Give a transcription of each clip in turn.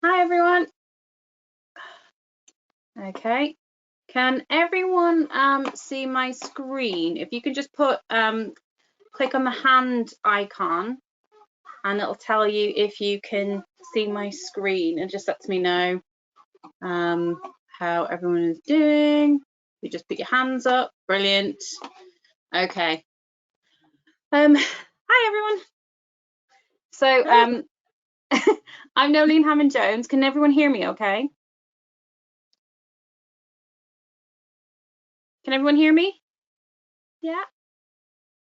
Hi everyone. Okay, can everyone see my screen? If you can just put click on the hand icon and it'll tell you if you can see my screen. It just lets me know how everyone is doing. You just put your hands up. Brilliant. Okay. Hi everyone. So I'm Nolene Hammond-Jones. Can everyone hear me okay? Can everyone hear me? Yeah.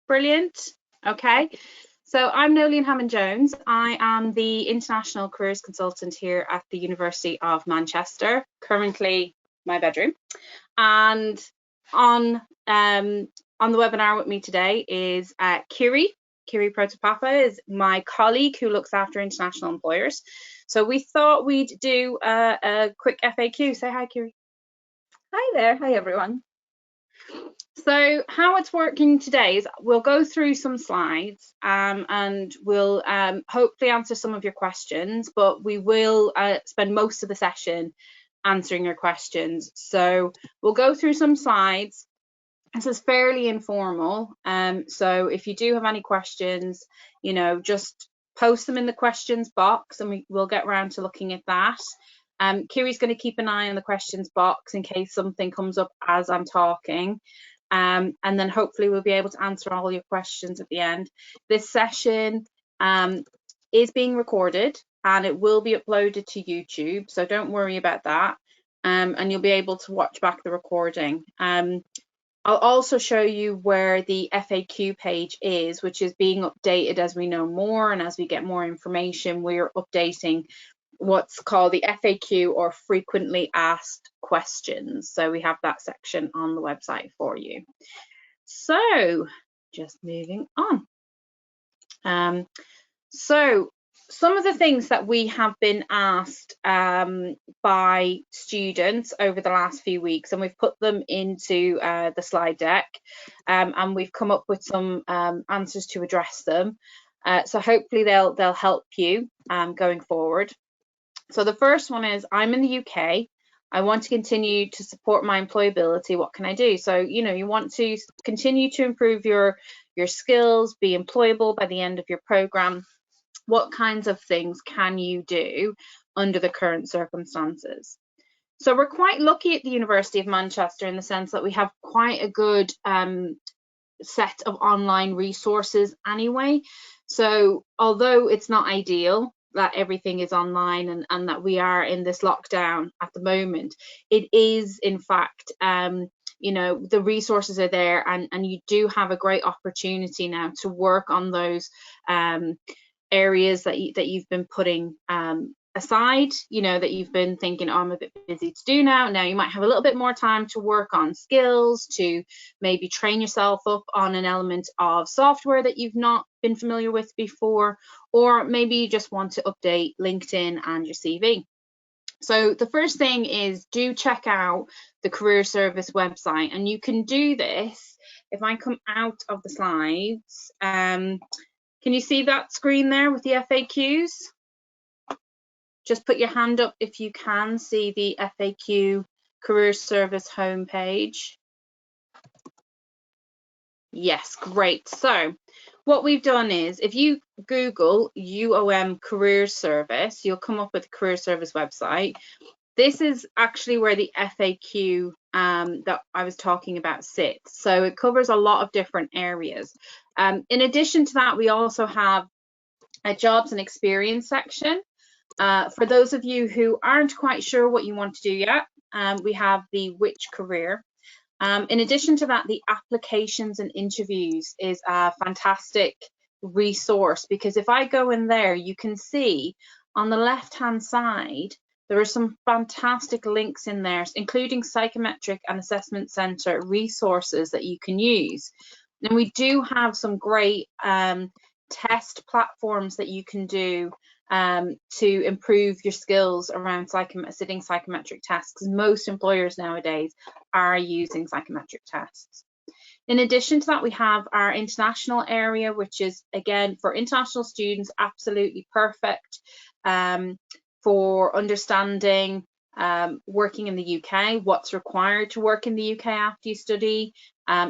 Brilliant. Okay. So I'm Nolene Hammond-Jones. I am the International Careers Consultant here at the University of Manchester, currently my bedroom. And on the webinar with me today is Kiri. Kiri Protopapa is my colleague who looks after international employers. So we thought we'd do a quick FAQ. Say hi, Kiri. Hi there. Hi, everyone. So how it's working today is we'll go through some slides and we'll hopefully answer some of your questions, but we will spend most of the session answering your questions. So we'll go through some slides. This is fairly informal. So if you do have any questions, you know, just post them in the questions box and we'll get around to looking at that. Kiri's going to keep an eye on the questions box in case something comes up as I'm talking. And then hopefully we'll be able to answer all your questions at the end. This session is being recorded and it will be uploaded to YouTube, so don't worry about that. And you'll be able to watch back the recording. I'll also show you where the FAQ page is, which is being updated as we know more and as we get more information. We're updating what's called the FAQ, or frequently asked questions. So we have that section on the website for you. So just moving on. So some of the things that we have been asked by students over the last few weeks, and we've put them into the slide deck, and we've come up with some answers to address them. So hopefully they'll help you going forward. So the first one is, I'm in the UK. I want to continue to support my employability. What can I do? So, you know, you want to continue to improve your skills, be employable by the end of your program. What kinds of things can you do under the current circumstances? So we're quite lucky at the University of Manchester in the sense that we have quite a good set of online resources anyway. So although it's not ideal that everything is online and that we are in this lockdown at the moment, it is in fact you know, the resources are there, and you do have a great opportunity now to work on those areas that you've been putting aside, you know, that you've been thinking, oh, I'm a bit busy to do now. Now you might have a little bit more time to work on skills, to maybe train yourself up on an element of software that you've not been familiar with before, or maybe you just want to update LinkedIn and your CV. So the first thing is, do check out the Career Service website, and you can do this if I come out of the slides. Can you see that screen there with the FAQs? Just put your hand up if you can see the FAQ Career Service homepage. Yes, great. So what we've done is, if you Google UOM Career Service, you'll come up with the Career Service website. This is actually where the FAQ that I was talking about sits. So it covers a lot of different areas. In addition to that, we also have a jobs and experience section. For those of you who aren't quite sure what you want to do yet, we have the which career. In addition to that, the applications and interviews is a fantastic resource, because if I go in there, you can see on the left-hand side, there are some fantastic links in there, including psychometric and assessment center resources that you can use. And we do have some great test platforms that you can do to improve your skills around sitting psychometric tests, because most employers nowadays are using psychometric tests. In addition to that, we have our international area, which is, again, for international students, absolutely perfect for understanding working in the UK, what's required to work in the UK after you study,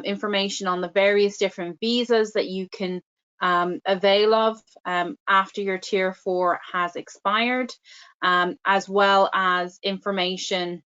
information on the various different visas that you can avail of after your Tier 4 has expired, as well as information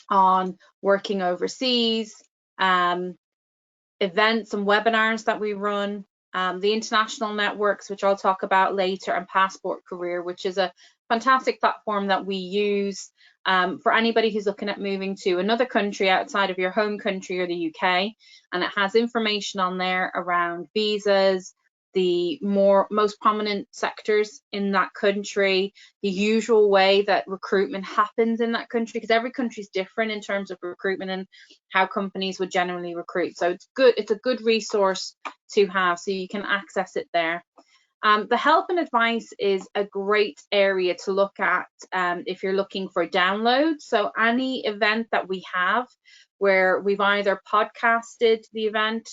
on working overseas, events and webinars that we run, the international networks, which I'll talk about later, and Passport Career, which is a fantastic platform that we use for anybody who's looking at moving to another country outside of your home country or the UK. And it has information on there around visas, the most prominent sectors in that country, the usual way that recruitment happens in that country, because every country is different in terms of recruitment and how companies would generally recruit. So it's a good resource to have, so you can access it there. The help and advice is a great area to look at if you're looking for downloads. So any event that we have where we've either podcasted the event,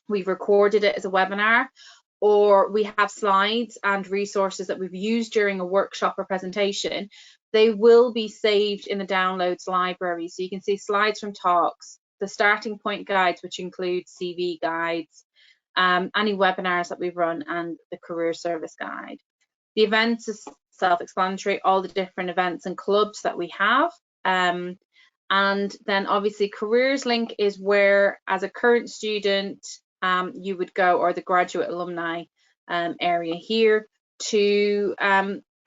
we've recorded it as a webinar, or we have slides and resources that we've used during a workshop or presentation, they will be saved in the downloads library. So you can see slides from talks, the starting point guides, which include CV guides, any webinars that we've run, and the career service guide. The events is self-explanatory, all the different events and clubs that we have. And then obviously careers link is where, as a current student, you would go, or the graduate alumni area here, to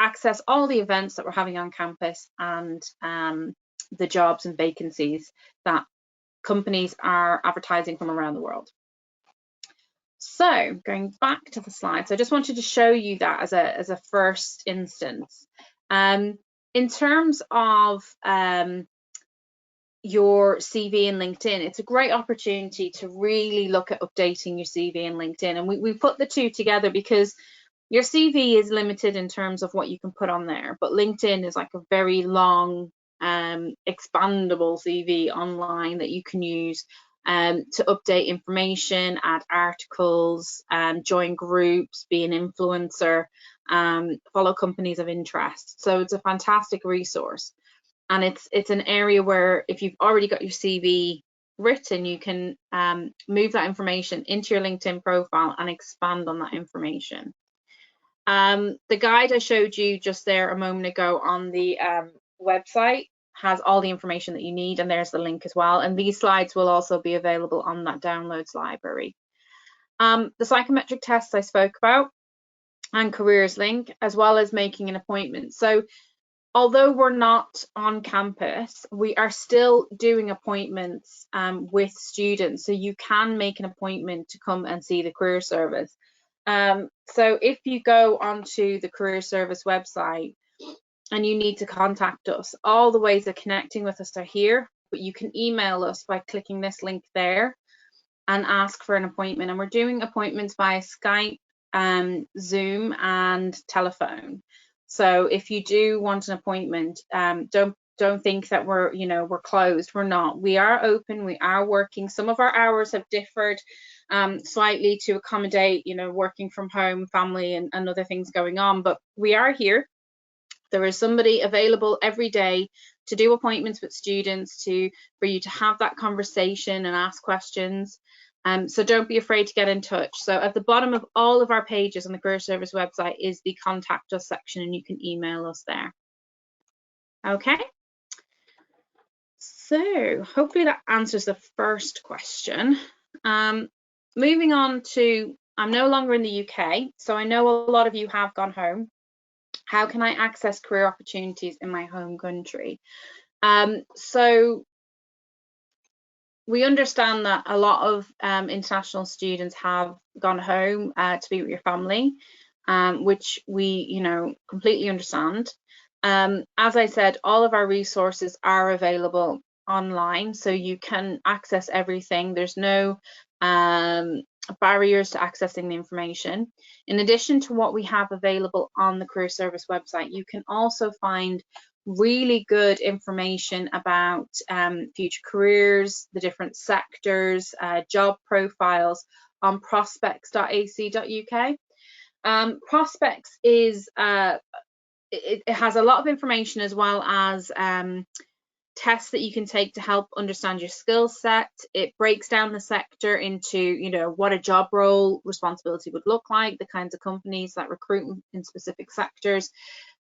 access all the events that we're having on campus and the jobs and vacancies that companies are advertising from around the world. So going back to the slides, I just wanted to show you that as a first instance. In terms of your CV and LinkedIn, it's a great opportunity to really look at updating your CV and LinkedIn. And we put the two together because your CV is limited in terms of what you can put on there, but LinkedIn is like a very long, expandable CV online that you can use to update information, add articles, join groups, be an influencer, follow companies of interest. So it's a fantastic resource. And it's an area where if you've already got your CV written, you can move that information into your LinkedIn profile and expand on that information. The guide I showed you just there a moment ago on the website has all the information that you need, and there's the link as well. And these slides will also be available on that downloads library. The psychometric tests I spoke about, and careers link, as well as making an appointment. So although we're not on campus, we are still doing appointments with students. So you can make an appointment to come and see the career service. So if you go onto the career service website and you need to contact us, all the ways of connecting with us are here, but you can email us by clicking this link there and ask for an appointment. And we're doing appointments via Skype, Zoom, and telephone. So if you do want an appointment, don't think that we're closed. We're not. We are open. We are working. Some of our hours have differed slightly to accommodate, working from home, family, and other things going on. But we are here. There is somebody available every day to do appointments with students, for you to have that conversation and ask questions. So don't be afraid to get in touch. So at the bottom of all of our pages on the Career Service website is the Contact Us section, and you can email us there. Okay. So hopefully that answers the first question. Moving on to, I'm no longer in the UK, so I know a lot of you have gone home. How can I access career opportunities in my home country? So we understand that a lot of international students have gone home to be with your family, which we, completely understand. As I said, all of our resources are available online, so you can access everything. There's no barriers to accessing the information. In addition to what we have available on the Career Service website, you can also find really good information about future careers, the different sectors, job profiles on prospects.ac.uk. Prospects is it has a lot of information, as well as tests that you can take to help understand your skill set. It breaks down the sector into, you know, what a job role responsibility would look like, the kinds of companies that recruit in specific sectors,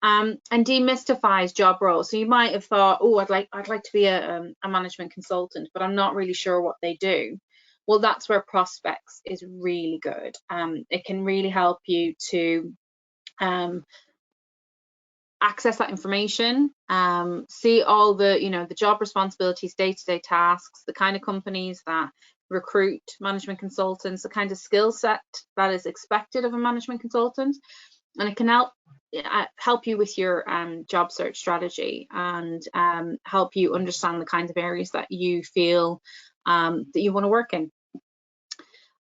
and demystifies job roles. So you might have thought, oh, I'd like to be a management consultant, but I'm not really sure what they do. Well, that's where Prospects is really good. It can really help you to access that information, see all the, you know, the job responsibilities, day-to-day tasks, the kind of companies that recruit management consultants, the kind of skill set that is expected of a management consultant, and it can help you with your job search strategy, and help you understand the kinds of areas that you feel that you want to work in.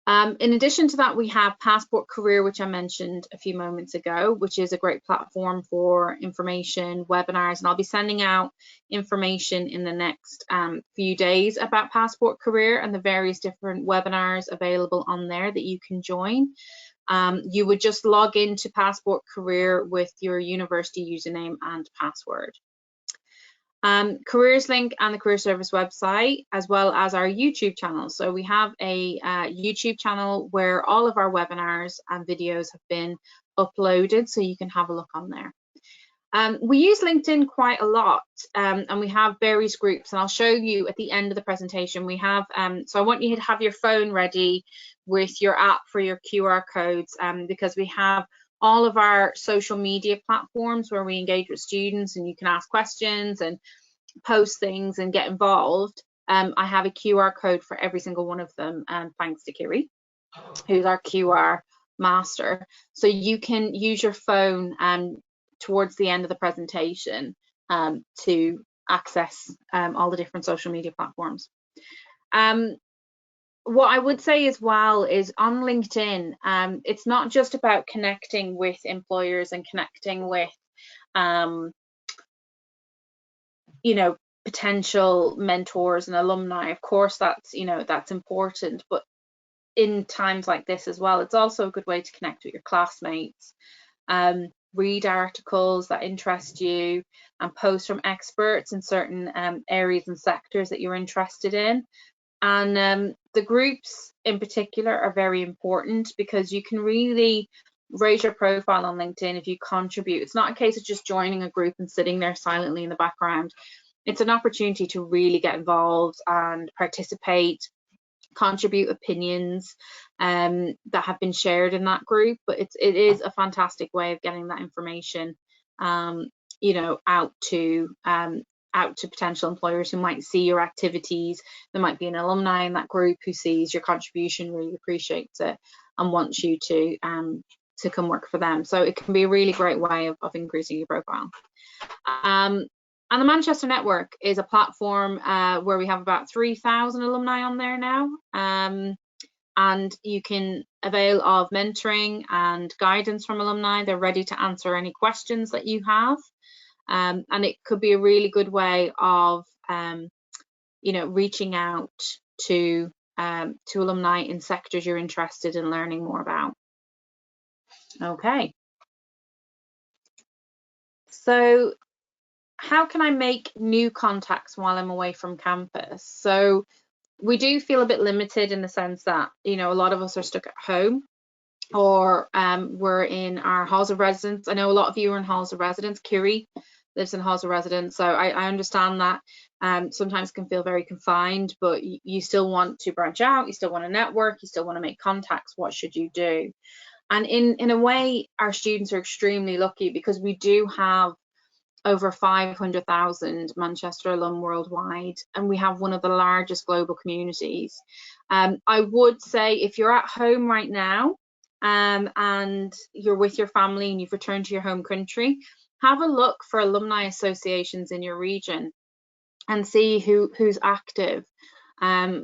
In addition to that, we have Passport Career, which I mentioned a few moments ago, which is a great platform for information, webinars, and I'll be sending out information in the next few days about Passport Career and the various different webinars available on there that you can join. You would just log into Passport Career with your university username and password. Careers link and the Career Service website, as well as our YouTube channel. So we have a YouTube channel where all of our webinars and videos have been uploaded, so you can have a look on there. We use LinkedIn quite a lot, and we have various groups, and I'll show you at the end of the presentation. We have, so I want you to have your phone ready with your app for your QR codes, because we have all of our social media platforms where we engage with students, and you can ask questions and post things and get involved. I have a QR code for every single one of them, thanks to Kiri, who's our QR master. So you can use your phone towards the end of the presentation to access all the different social media platforms. What I would say as well is on LinkedIn, it's not just about connecting with employers and connecting with, you know, potential mentors and alumni. Of course, that's, you know, that's important, but in times like this as well, it's also a good way to connect with your classmates, read articles that interest you, and post from experts in certain areas and sectors that you're interested in. And the groups in particular are very important, because you can really raise your profile on LinkedIn if you contribute. It's not a case of just joining a group and sitting there silently in the background. It's an opportunity to really get involved and participate, contribute opinions that have been shared in that group. But it is a fantastic way of getting that information, you know, out to potential employers who might see your activities. There might be an alumni in that group who sees your contribution, really appreciates it, and wants you to come work for them. So it can be a really great way of increasing your profile. And the Manchester Network is a platform where we have about 3,000 alumni on there now. And you can avail of mentoring and guidance from alumni. They're ready to answer any questions that you have. And it could be a really good way of, you know, reaching out to alumni in sectors you're interested in learning more about. Okay. So how can I make new contacts while I'm away from campus? So we do feel a bit limited in the sense that, you know, a lot of us are stuck at home, or we're in our halls of residence. I know a lot of you are in halls of residence. Kiri lives in halls of residence, so I understand that sometimes can feel very confined, but you still want to branch out, you still want to network, you still want to make contacts. What should you do? And in a way, our students are extremely lucky, because we do have over 500,000 Manchester alum worldwide, and we have one of the largest global communities. I would say if you're at home right now and you're with your family and you've returned to your home country, have a look for alumni associations in your region and see who's active,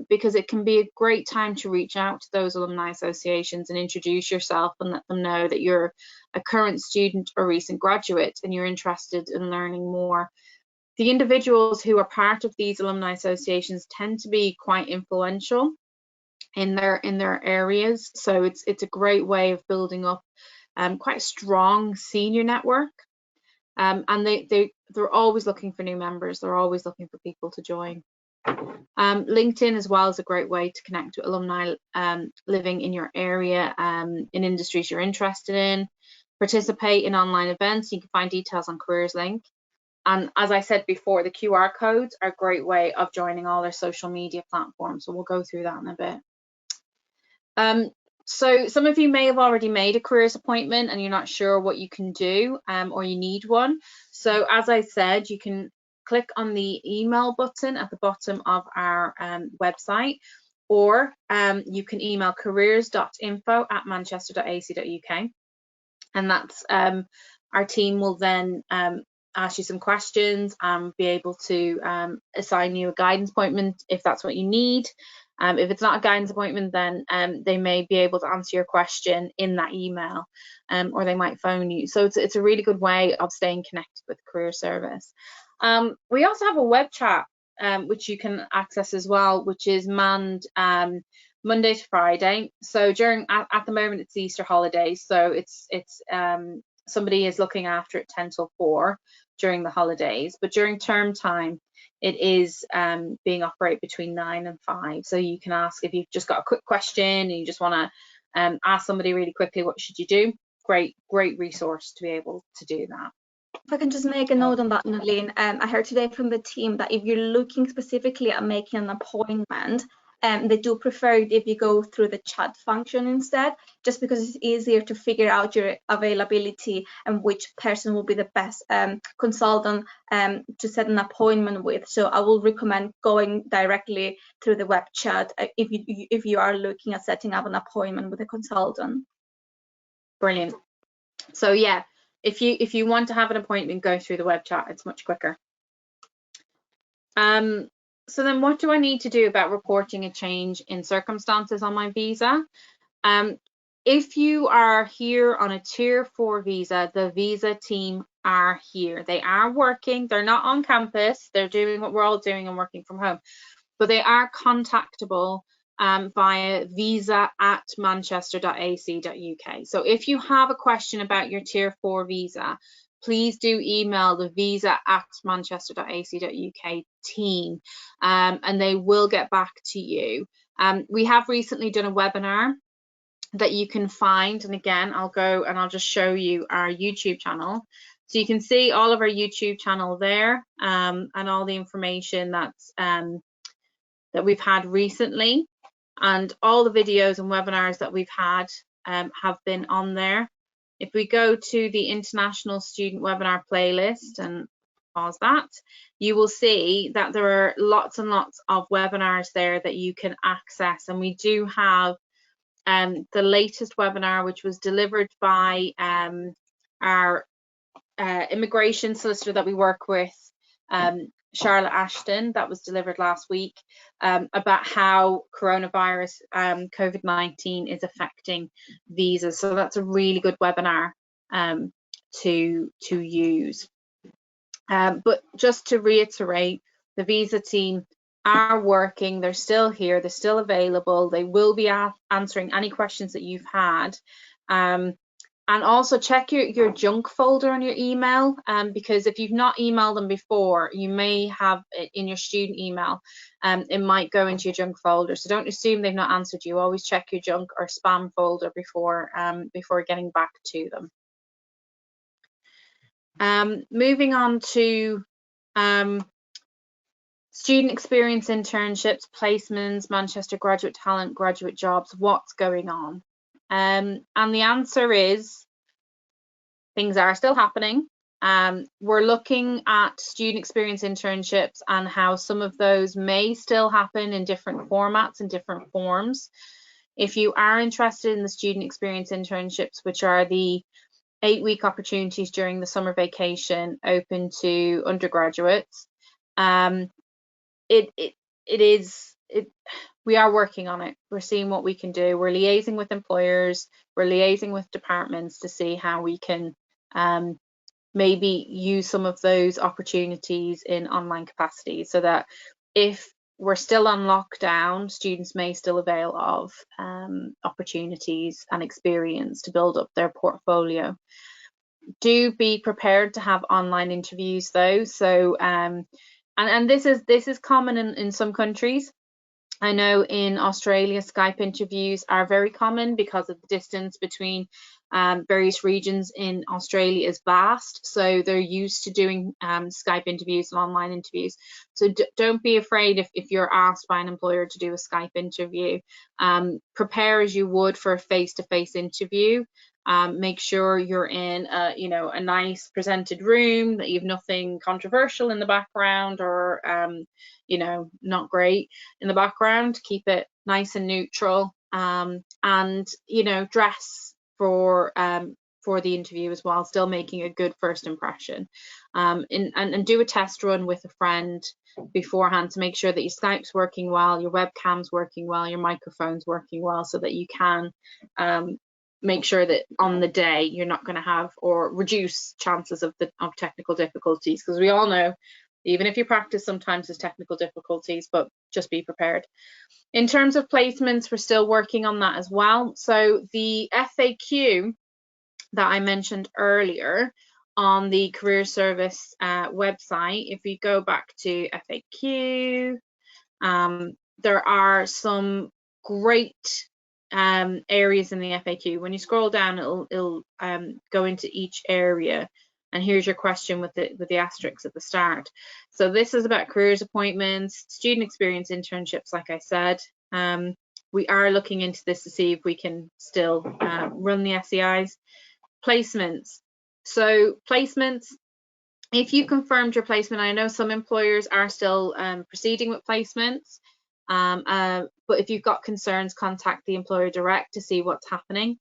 because it can be a great time to reach out to those alumni associations and introduce yourself and let them know that you're a current student or recent graduate and you're interested in learning more. The individuals who are part of these alumni associations tend to be quite influential in their areas, so it's a great way of building up quite a strong senior network. and they're always looking for new members. They're always looking for people to join. LinkedIn as well is a great way to connect with alumni living in your area, in industries you're interested in. Participate in online events. You can find details on Careers Link. And as I said before, the QR codes are a great way of joining all their social media platforms. So we'll go through that in a bit. So some of you may have already made a careers appointment and you're not sure what you can do, or you need one. So as I said, you can click on the email button at the bottom of our website, or you can email careers.info@manchester.ac.uk, and that's our team will then ask you some questions and be able to assign you a guidance appointment if that's what you need. If it's not a guidance appointment, then they may be able to answer your question in that email, or they might phone you. So it's a really good way of staying connected with the career service. We also have a web chat which you can access as well, which is manned Monday to Friday. So at the moment it's the Easter holidays, so it's somebody is looking after it 10 till 4 during the holidays, but during term time it is being operated between 9 and 5. So you can ask if you've just got a quick question and you just want to ask somebody really quickly, what should you do? Great resource to be able to do that. If I can just make a note on that, Nadine, I heard today from the team that if you're looking specifically at making an appointment, they do prefer it if you go through the chat function instead, just because it's easier to figure out your availability and which person will be the best consultant to set an appointment with. So I will recommend going directly through the web chat if you are looking at setting up an appointment with a consultant. Brilliant. So yeah, if you want to have an appointment, go through the web chat. It's much quicker. So then what do I need to do about reporting a change in circumstances on my visa? If you are here on a tier 4 visa, the visa team are here. They are working. They're not on campus. They're doing what we're all doing and working from home, but they are contactable via visa@manchester.ac.uk. So if you have a question about your tier 4 visa, please do email the visa@manchester.ac.uk team, and they will get back to you. We have recently done a webinar that you can find, and again I'll go and I'll just show you our YouTube channel, so you can see all of our YouTube channel there, and all the information that's that we've had recently, and all the videos and webinars that we've had have been on there. If we go to the International Student Webinar playlist and pause that, you will see that there are lots and lots of webinars there that you can access, and we do have the latest webinar, which was delivered by our immigration solicitor that we work with, Charlotte Ashton, that was delivered last week, about how coronavirus, COVID-19 is affecting visas. So that's a really good webinar to use. But just to reiterate, the visa team are working. They're still here. They're still available. They will be answering any questions that you've had. And also check your junk folder on your email, because if you've not emailed them before, you may have it in your student email. It might go into your junk folder. So don't assume they've not answered you. Always check your junk or spam folder before getting back to them. Moving on to student experience internships, placements, Manchester graduate talent, graduate jobs, what's going on? And the answer is things are still happening. We're looking at student experience internships and how some of those may still happen in different formats and different forms. If you are interested in the student experience internships, which are the 8-week opportunities during the summer vacation open to undergraduates, we are working on it. We're seeing what we can do. We're liaising with employers, we're liaising with departments to see how we can maybe use some of those opportunities in online capacity, so that if we're still on lockdown, students may still avail of opportunities and experience to build up their portfolio. Do be prepared to have online interviews though. So and this is common in some countries. I know in Australia, Skype interviews are very common because of the distance between various regions in Australia is vast. So they're used to doing Skype interviews and online interviews. So don't be afraid if you're asked by an employer to do a Skype interview. Prepare as you would for a face-to-face interview. Make sure you're in a nice presented room, that you've nothing controversial in the background or not great in the background. Keep it nice and neutral, and dress for the interview as well, still making a good first impression, and do a test run with a friend beforehand to make sure that your Skype's working well, your webcam's working well, your microphone's working well, so that you can make sure that on the day you're not going to have or reduce chances of technical difficulties, because we all know even if you practice, sometimes there's technical difficulties, but just be prepared. In terms of placements, we're still working on that as well. So the FAQ that I mentioned earlier on the Career Service website, if we go back to FAQ, there are some great areas in the FAQ. When you scroll down, it'll go into each area, and here's your question with the asterisks at the start. So this is about careers appointments, student experience, internships. Like I said, we are looking into this to see if we can still run the SEIs. Placements. So placements, if you confirmed your placement, I know some employers are still proceeding with placements. But if you've got concerns, contact the employer direct to see what's happening.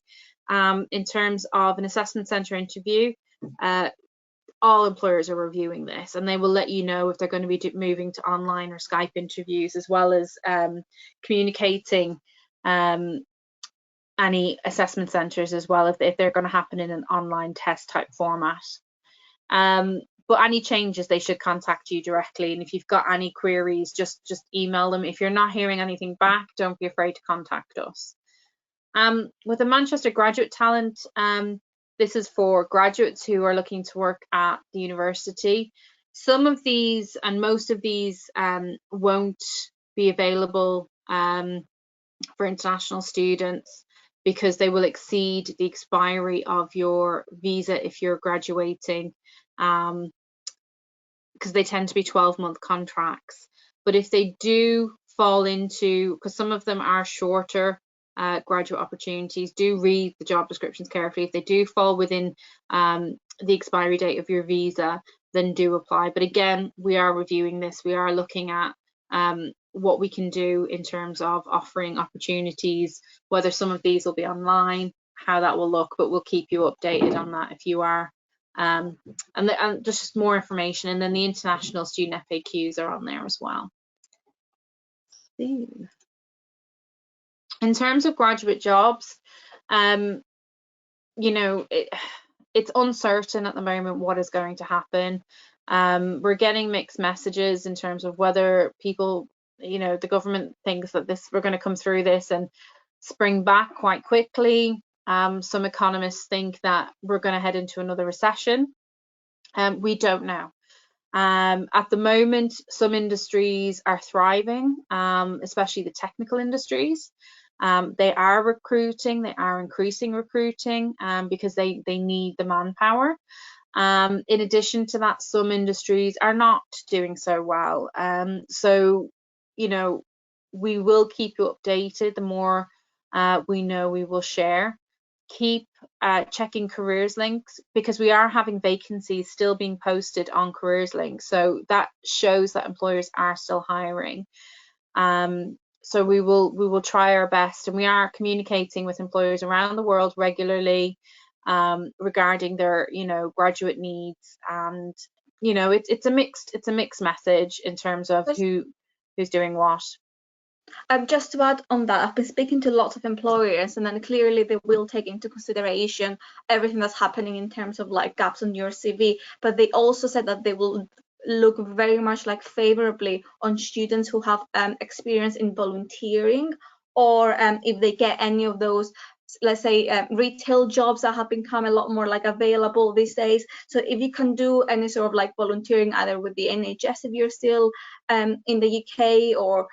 In terms of an assessment centre interview, all employers are reviewing this, and they will let you know if they're going to be moving to online or Skype interviews, as well as communicating any assessment centres as well, if they're going to happen in an online test type format. But any changes, they should contact you directly, and if you've got any queries, just email them. If you're not hearing anything back, don't be afraid to contact us. With the Manchester Graduate Talent, this is for graduates who are looking to work at the university. Some of these and most of these won't be available for international students, because they will exceed the expiry of your visa if you're graduating, because they tend to be 12-month contracts. But if they do fall into, because some of them are shorter graduate opportunities, do read the job descriptions carefully. If they do fall within the expiry date of your visa, then do apply. But again, we are reviewing this. We are looking at what we can do in terms of offering opportunities, whether some of these will be online, how that will look, but we'll keep you updated on that if you are. And just more information, and then the international student FAQs are on there as well. In terms of graduate jobs, it's uncertain at the moment what is going to happen. We're getting mixed messages in terms of whether people, the government thinks that we're going to come through this and spring back quite quickly. Some economists think that we're going to head into another recession. We don't know. At the moment, some industries are thriving, especially the technical industries. They are recruiting, they are increasing recruiting because they need the manpower. In addition to that, some industries are not doing so well. So, we will keep you updated. The more we know, we will share. Keep checking careers links, because we are having vacancies still being posted on careers links, so that shows that employers are still hiring. So we will try our best, and we are communicating with employers around the world regularly regarding their graduate needs, and it's a mixed message in terms of who's doing what. Just to add on that, I've been speaking to lots of employers, and then clearly they will take into consideration everything that's happening in terms of like gaps on your CV, but they also said that they will look very much like favorably on students who have experience in volunteering, or if they get any of those let's say retail jobs that have become a lot more like available these days. So if you can do any sort of like volunteering either with the NHS if you're still in the UK, or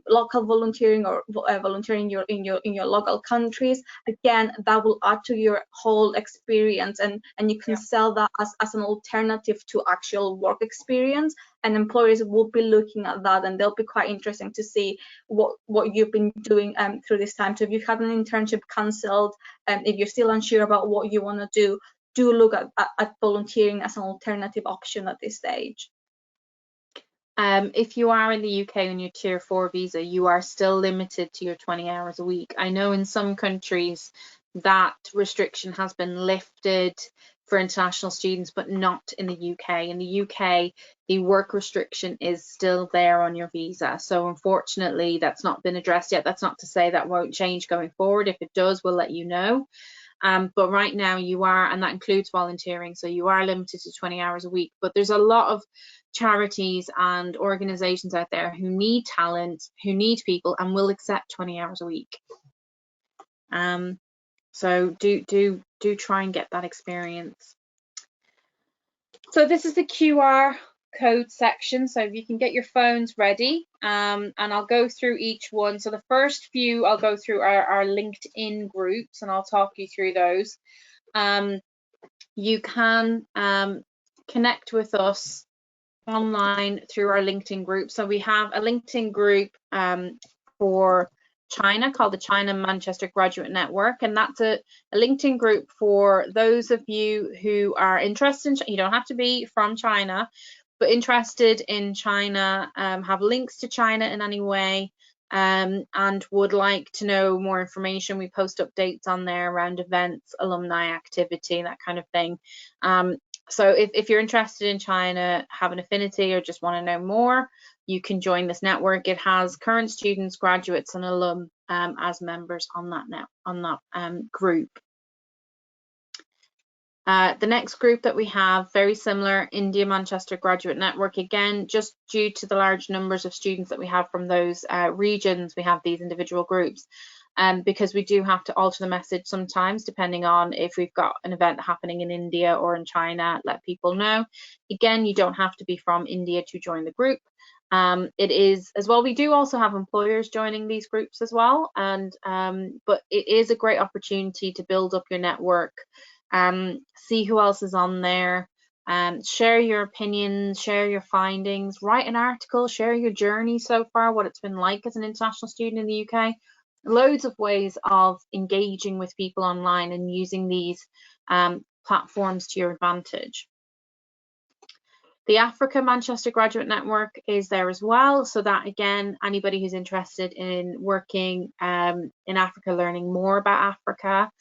local volunteering, or volunteering in your local countries, again, that will add to your whole experience, and you can sell that as an alternative to actual work experience, and employers will be looking at that, and they'll be quite interesting to see what you've been doing through this time. So if you have an internship cancelled, if you're still unsure about what you want to do look at volunteering as an alternative option at this stage. If you are in the UK on your Tier 4 visa, you are still limited to your 20 hours a week. I know in some countries that restriction has been lifted for international students, but not in the UK. In the UK, the work restriction is still there on your visa. So unfortunately, that's not been addressed yet. That's not to say that won't change going forward. If it does, we'll let you know. But right now you are, and that includes volunteering, so you are limited to 20 hours a week. But there's a lot of charities and organizations out there who need talent, who need people, and will accept 20 hours a week. So do try and get that experience. So this is the QR code section, so if you can get your phones ready, and I'll go through each one. So the first few I'll go through our LinkedIn groups, and I'll talk you through those. You can connect with us online through our LinkedIn group. So we have a LinkedIn group for China called the China Manchester Graduate Network, and that's a LinkedIn group for those of you who are interested in, you don't have to be from China, but interested in China, have links to China in any way, and would like to know more information. We post updates on there around events, alumni activity, that kind of thing. So if you're interested in China, have an affinity, or just want to know more, you can join this network. It has current students, graduates, and alum as members on that group. The next group that we have, very similar, India Manchester Graduate Network. Again, just due to the large numbers of students that we have from those regions, we have these individual groups. Because we do have to alter the message sometimes depending on if we've got an event happening in India or in China, let people know. Again, you don't have to be from India to join the group. It is as well, we do also have employers joining these groups as well, and but it is a great opportunity to build up your network, see who else is on there, share your opinions, share your findings, write an article, share your journey so far, what it's been like as an international student in the UK. Loads of ways of engaging with people online and using these platforms to your advantage. The Africa Manchester Graduate Network is there as well, so that again, anybody who's interested in working in Africa, learning more about Africa.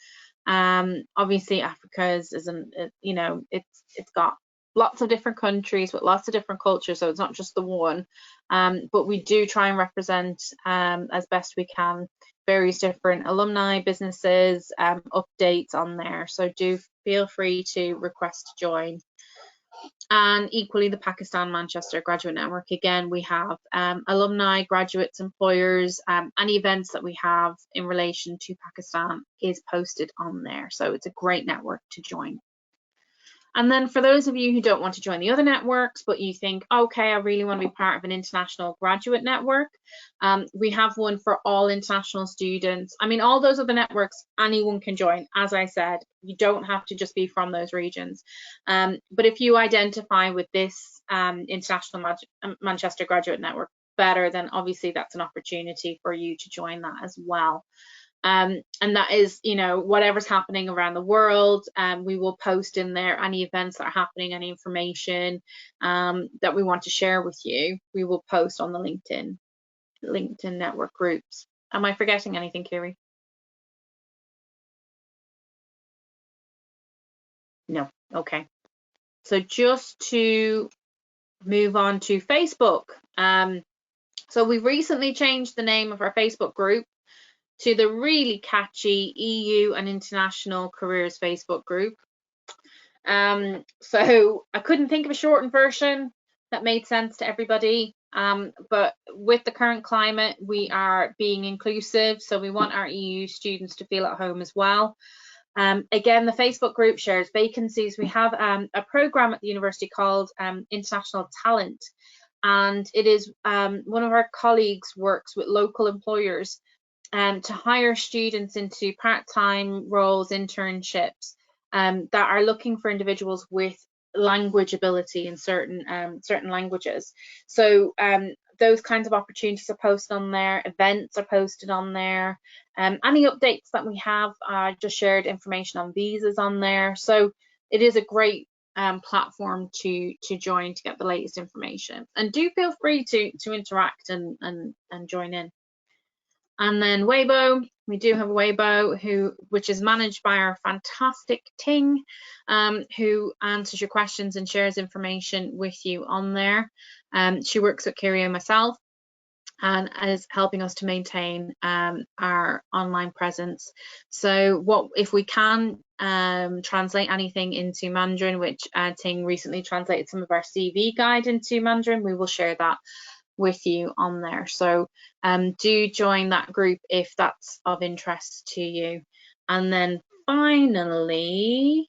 Obviously Africa isn't, you know, it's got lots of different countries with lots of different cultures, so it's not just the one, but we do try and represent as best we can various different alumni, businesses, updates on there, so do feel free to request to join. And equally, the Pakistan Manchester Graduate Network, again, we have alumni, graduates, employers, any events that we have in relation to Pakistan is posted on there, so it's a great network to join. And then for those of you who don't want to join the other networks, but you think, okay, I really want to be part of an international graduate network, we have one for all international students. I mean, all those other networks, anyone can join. As I said, you don't have to just be from those regions. But if you identify with this International Manchester Graduate Network better, then obviously that's an opportunity for you to join that as well. And that is, you know, whatever's happening around the world, we will post in there any events that are happening, any information that we want to share with you, we will post on the LinkedIn network groups. Am I forgetting anything, Kiri? No. Okay. So just to move on to Facebook. So we've recently changed the name of our Facebook group to the really catchy EU and International Careers Facebook group. So I couldn't think of a shortened version that made sense to everybody. But with the current climate, we are being inclusive, so we want our EU students to feel at home as well. Again, the Facebook group shares vacancies. We have a program at the university called International Talent, and it is one of our colleagues works with local employers to hire students into part-time roles, internships that are looking for individuals with language ability in certain languages. So those kinds of opportunities are posted on there, events are posted on there. Any updates that we have, just shared information on visas on there. So it is a great platform to join to get the latest information. And do feel free to interact and join in. And then Weibo, we do have Weibo, which is managed by our fantastic Ting, who answers your questions and shares information with you on there. She works with Kiri and myself and is helping us to maintain our online presence. So what if we can translate anything into Mandarin, which Ting recently translated some of our CV guide into Mandarin, we will share that with you on there. So do join that group if that's of interest to you. And then finally,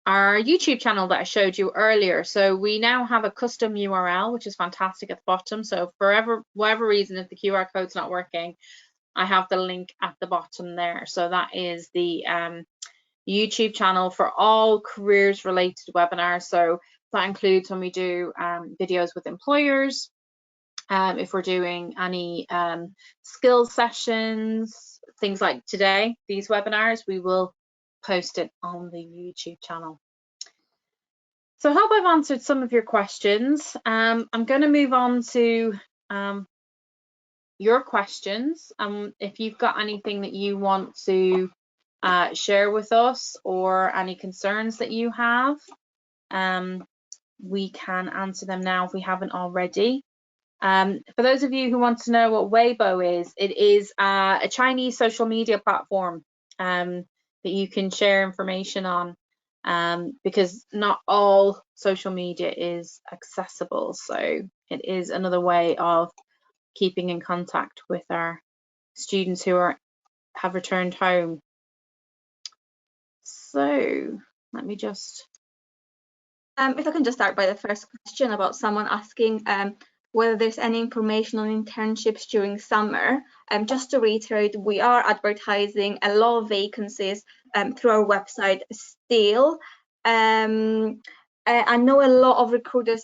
our YouTube channel that I showed you earlier. So we now have a custom URL, which is fantastic at the bottom. So for whatever reason, if the QR code's not working, I have the link at the bottom there. So that is the YouTube channel for all careers related webinars. So that includes when we do videos with employers, if we're doing any skills sessions, things like today, these webinars, we will post it on the YouTube channel. So I hope I've answered some of your questions. I'm going to move on to your questions. If you've got anything that you want to share with us or any concerns that you have, we can answer them now if we haven't already. For those of you who want to know what Weibo is, it is a Chinese social media platform that you can share information on, because not all social media is accessible. So it is another way of keeping in contact with our students who have returned home. So let me just... If I can just start by the first question about someone asking whether there's any information on internships during summer. Just to reiterate, we are advertising a lot of vacancies through our website still. I know a lot of recruiters,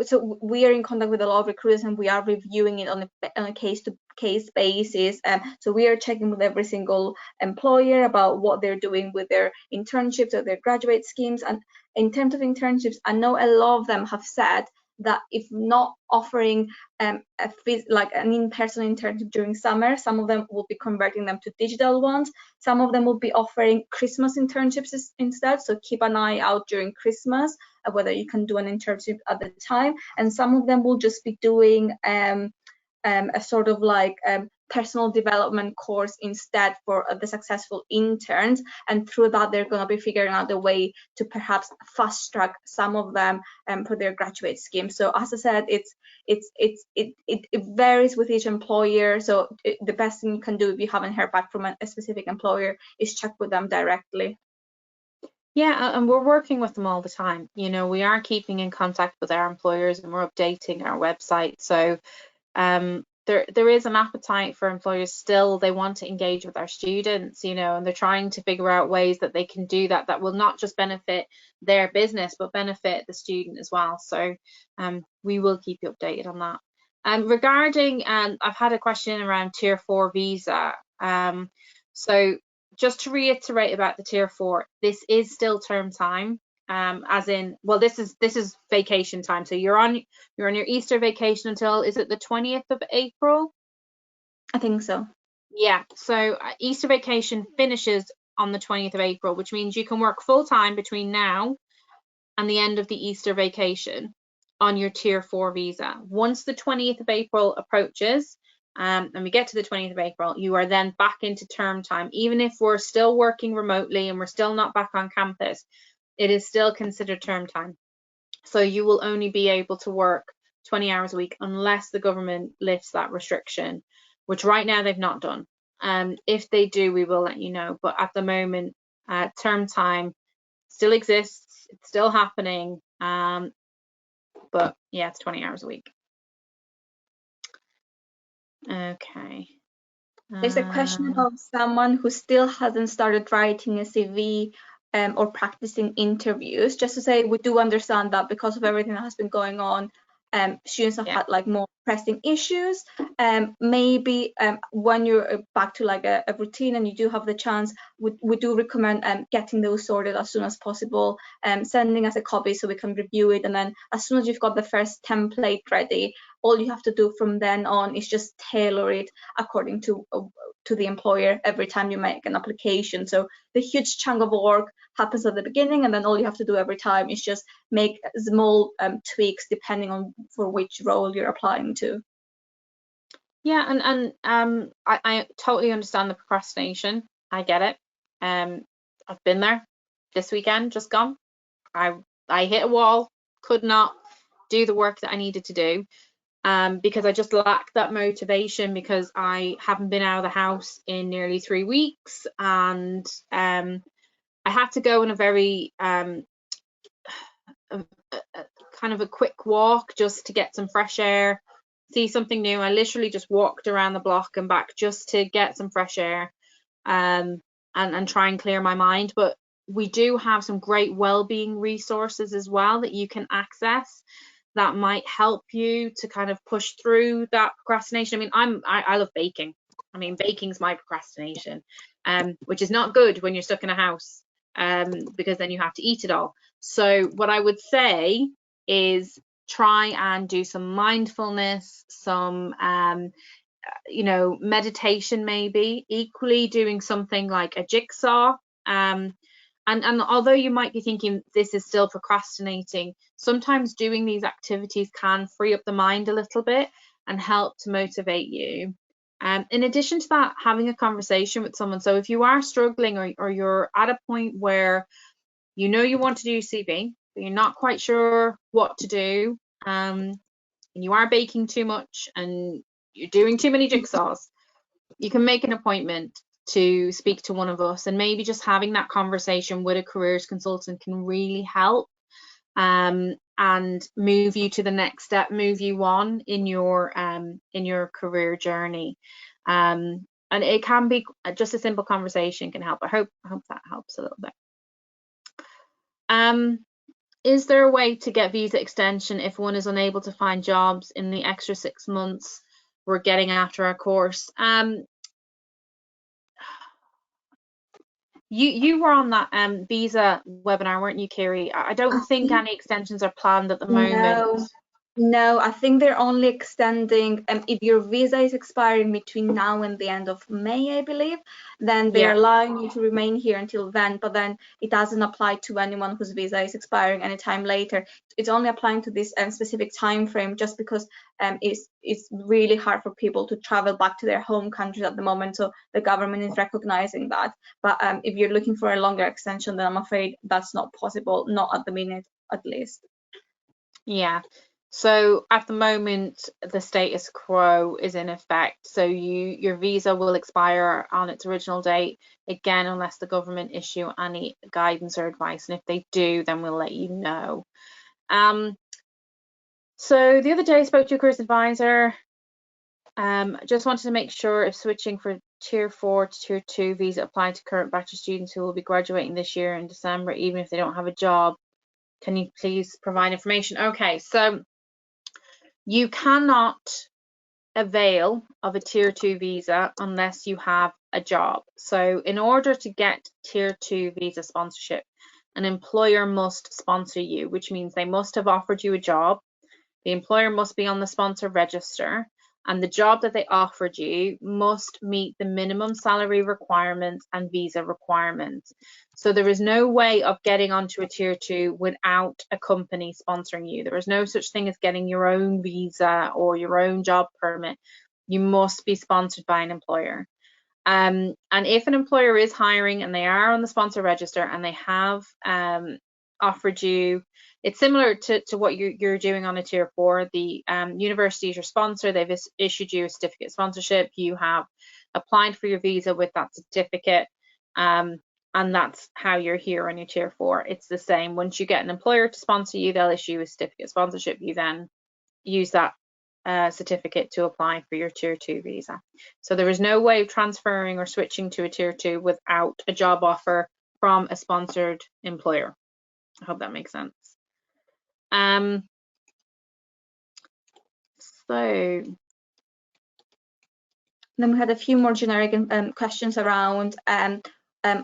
so we are in contact with a lot of recruiters and we are reviewing it on a case-to-case basis. So we are checking with every single employer about what they're doing with their internships or their graduate schemes. And in terms of internships, I know a lot of them have said that if not offering like an in-person internship during summer, some of them will be converting them to digital ones. Some of them will be offering Christmas internships instead. So keep an eye out during Christmas, whether you can do an internship at the time. And some of them will just be doing a sort of like personal development course instead for the successful interns, and through that they're going to be figuring out a way to perhaps fast track some of them for their graduate scheme. So as I said, it varies with each employer. So the best thing you can do if you haven't heard back from a specific employer is check with them directly. Yeah, and we're working with them all the time. You know, we are keeping in contact with our employers and we're updating our website. So there is an appetite for employers still. They want to engage with our students, you know, and they're trying to figure out ways that they can do that will not just benefit their business but benefit the student as well. So we will keep you updated on that. Regarding I've had a question around Tier 4 visa. So just to reiterate about the Tier 4, this is still term time. As in, well, this is vacation time. So you're on your Easter vacation until, is it the 20th of April? I think so. Yeah. So Easter vacation finishes on the 20th of April, which means you can work full time between now and the end of the Easter vacation on your Tier 4 visa. Once the 20th of April approaches, and we get to the 20th of April, you are then back into term time. Even if we're still working remotely and we're still not back on campus, it is still considered term time. So you will only be able to work 20 hours a week unless the government lifts that restriction, which right now they've not done. If they do, we will let you know. But at the moment, term time still exists. It's still happening. But yeah, it's 20 hours a week. Okay. There's a question of someone who still hasn't started writing a CV or practicing interviews. Just to say, we do understand that because of everything that has been going on, students have had like more pressing issues. Maybe when you're back to like a routine and you do have the chance, we do recommend getting those sorted as soon as possible, sending us a copy so we can review it. And then as soon as you've got the first template ready, all you have to do from then on is just tailor it according to the employer every time you make an application. So the huge chunk of work happens at the beginning, and then all you have to do every time is just make small tweaks depending on for which role you're applying to. Yeah, and I totally understand the procrastination. I get it. I've been there. This weekend just gone, I hit a wall, could not do the work that I needed to do, because I just lacked that motivation, because I haven't been out of the house in nearly 3 weeks, and I had to go on a very kind of a quick walk just to get some fresh air, see something new. I literally just walked around the block and back just to get some fresh air, and try and clear my mind. But we do have some great well-being resources as well that you can access that might help you to kind of push through that procrastination. I mean, I love baking. I mean, baking's my procrastination, which is not good when you're stuck in a house, because then you have to eat it all. So what I would say is try and do some mindfulness, some meditation, maybe equally doing something like a jigsaw. And although you might be thinking this is still procrastinating, sometimes doing these activities can free up the mind a little bit and help to motivate you. In addition to that, having a conversation with someone. So if you are struggling, or you're at a point where you want to do CV, but you're not quite sure what to do, and you are baking too much and you're doing too many jigsaws, you can make an appointment to speak to one of us, and maybe just having that conversation with a careers consultant can really help, and move you to the next step, move you on in your career journey. And it can be just a simple conversation can help. I hope that helps a little bit. Is there a way to get visa extension if one is unable to find jobs in the extra 6 months we're getting after our course? You were on that visa webinar, weren't you, Kiri? I don't think any extensions are planned at the moment. No, I think they're only extending if your visa is expiring between now and the end of May, I believe, then they're allowing you to remain here until then, but then it doesn't apply to anyone whose visa is expiring anytime later. It's only applying to this specific time frame, just because it's really hard for people to travel back to their home countries at the moment, so the government is recognizing that. But if you're looking for a longer extension, then I'm afraid that's not possible, not at the minute at least. Yeah. So at the moment, the status quo is in effect. So your visa will expire on its original date, again, unless the government issue any guidance or advice. And if they do, then we'll let you know. So the other day I spoke to a careers advisor. Just wanted to make sure if switching for Tier 4 to Tier 2 visa applying to current batch of students who will be graduating this year in December, even if they don't have a job. Can you please provide information? Okay, so you cannot avail of a Tier 2 visa unless you have a job. So in order to get Tier 2 visa sponsorship, an employer must sponsor you, which means they must have offered you a job. The employer must be on the sponsor register, and the job that they offered you must meet the minimum salary requirements and visa requirements. So there is no way of getting onto a Tier 2 without a company sponsoring you. There is no such thing as getting your own visa or your own job permit. You must be sponsored by an employer. And if an employer is hiring and they are on the sponsor register and they have offered you it's similar to what you're doing on a tier 4. The university is your sponsor. They've issued you a certificate of sponsorship. You have applied for your visa with that certificate, and that's how you're here on your tier 4. It's the same. Once you get an employer to sponsor you, they'll issue you a certificate of sponsorship. You then use that certificate to apply for your tier 2 visa. So there is no way of transferring or switching to a tier 2 without a job offer from a sponsored employer. I hope that makes sense. So then we had a few more generic questions around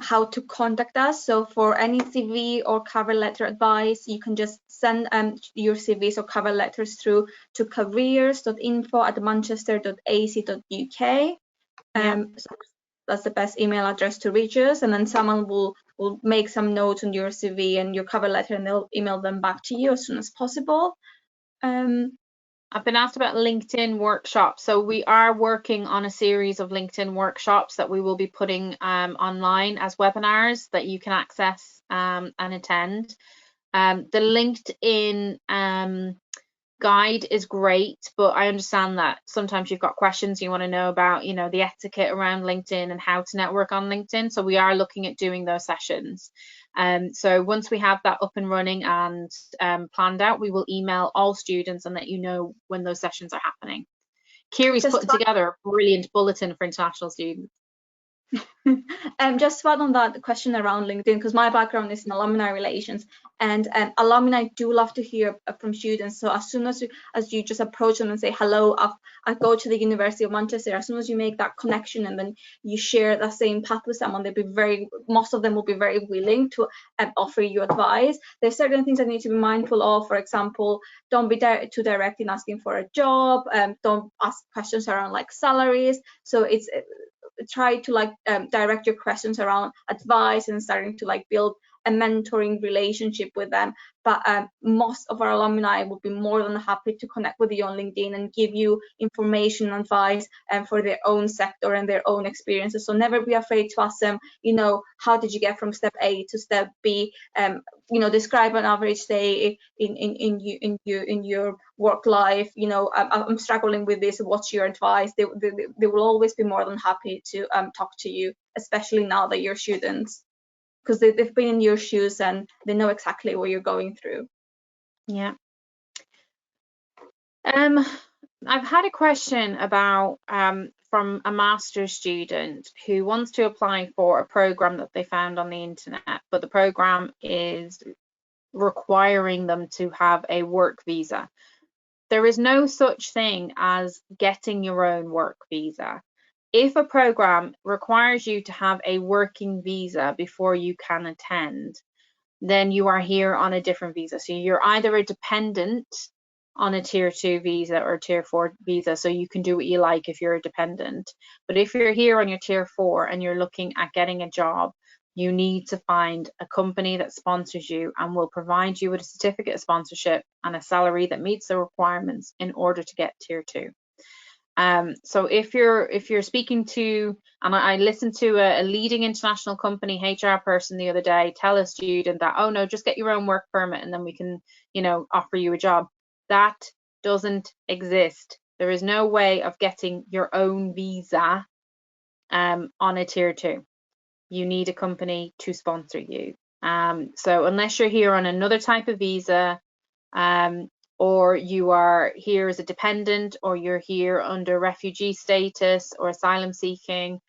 how to contact us. So for any CV or cover letter advice, you can just send your CVs or cover letters through to careers.info@manchester.ac.uk. So that's the best email address to reach us, and then someone will make some notes on your CV and your cover letter, and they'll email them back to you as soon as possible. I've been asked about LinkedIn workshops. So we are working on a series of LinkedIn workshops that we will be putting online as webinars that you can access and attend. The LinkedIn guide is great, but I understand that sometimes you've got questions you want to know about, you know, the etiquette around LinkedIn and how to network on LinkedIn. So we are looking at doing those sessions. So once we have that up and running and planned out, we will email all students and let you know when those sessions are happening. Kiri's putting together a brilliant bulletin for international students. Just to add on that question around LinkedIn, because my background is in alumni relations, and alumni do love to hear from students. So as soon as you just approach them and say hello, I go to the University of Manchester, as soon as you make that connection and then you share that same path with someone, most of them will be very willing to offer you advice. There's certain things that need to be mindful of. For example, don't be too direct in asking for a job. Don't ask questions around like salaries. So it's try to like direct your questions around advice and starting to like build a mentoring relationship with them. But most of our alumni will be more than happy to connect with you on LinkedIn and give you information and advice for their own sector and their own experiences. So never be afraid to ask them, you know, how did you get from step A to step B? You know, describe an average day in your work life. You know, I'm struggling with this. What's your advice? They will always be more than happy to talk to you, especially now that you're students, because they've been in your shoes and they know exactly what you're going through. Yeah. I've had a question about from a master's student who wants to apply for a program that they found on the internet, but the program is requiring them to have a work visa. There is no such thing as getting your own work visa. If a program requires you to have a working visa before you can attend, then you are here on a different visa. So you're either a dependent on a tier 2 visa or tier 4 visa, so you can do what you like if you're a dependent. But if you're here on your tier 4 and you're looking at getting a job, you need to find a company that sponsors you and will provide you with a certificate of sponsorship and a salary that meets the requirements in order to get tier 2. So if you're speaking to, and I listened to a leading international company HR person the other day tell a student that, oh no, just get your own work permit and then we can, you know, offer you a job. That doesn't exist. There is no way of getting your own visa on a tier 2. You need a company to sponsor you. So unless you're here on another type of visa, or you are here as a dependent, or you're here under refugee status or asylum seeking,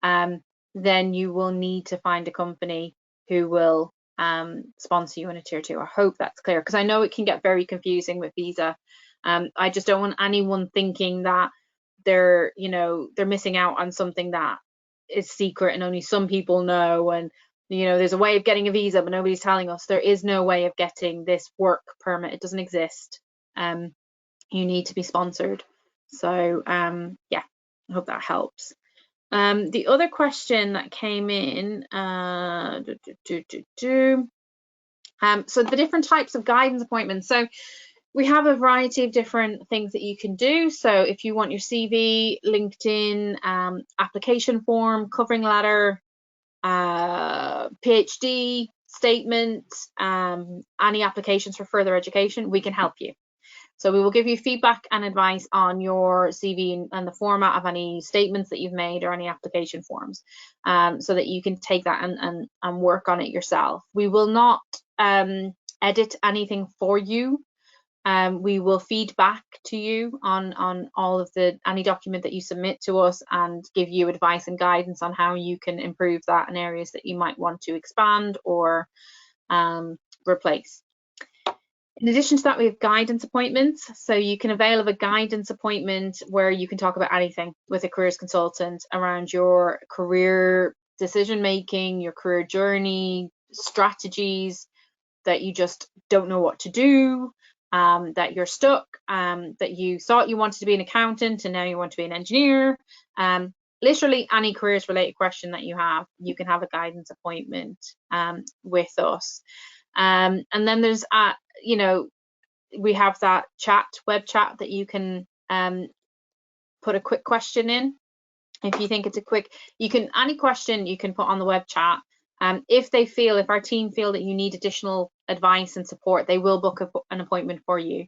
then you will need to find a company who will sponsor you in a tier 2. I hope that's clear, because I know it can get very confusing with visa. I just don't want anyone thinking that they're missing out on something that is secret and only some people know, and there's a way of getting a visa but nobody's telling us. There is no way of getting this work permit. It doesn't exist. You need to be sponsored. So yeah, I hope that helps. The other question that came in, so the different types of guidance appointments. So we have a variety of different things that you can do. So if you want your CV, LinkedIn, application form, covering letter, PhD, statement, any applications for further education, we can help you. So we will give you feedback and advice on your CV and the format of any statements that you've made or any application forms, so that you can take that and work on it yourself. We will not edit anything for you. We will feed back to you on all of any document that you submit to us, and give you advice and guidance on how you can improve that in areas that you might want to expand or replace. In addition to that, we have guidance appointments. So you can avail of a guidance appointment where you can talk about anything with a careers consultant around your career decision making, your career journey, strategies that you just don't know what to do, that you're stuck, that you thought you wanted to be an accountant and now you want to be an engineer. Literally any careers related question that you have, you can have a guidance appointment with us. And then there's you know, we have that web chat that you can put a quick question in. If you think it's any question you can put on the web chat. If our team feel that you need additional advice and support, they will book an appointment for you.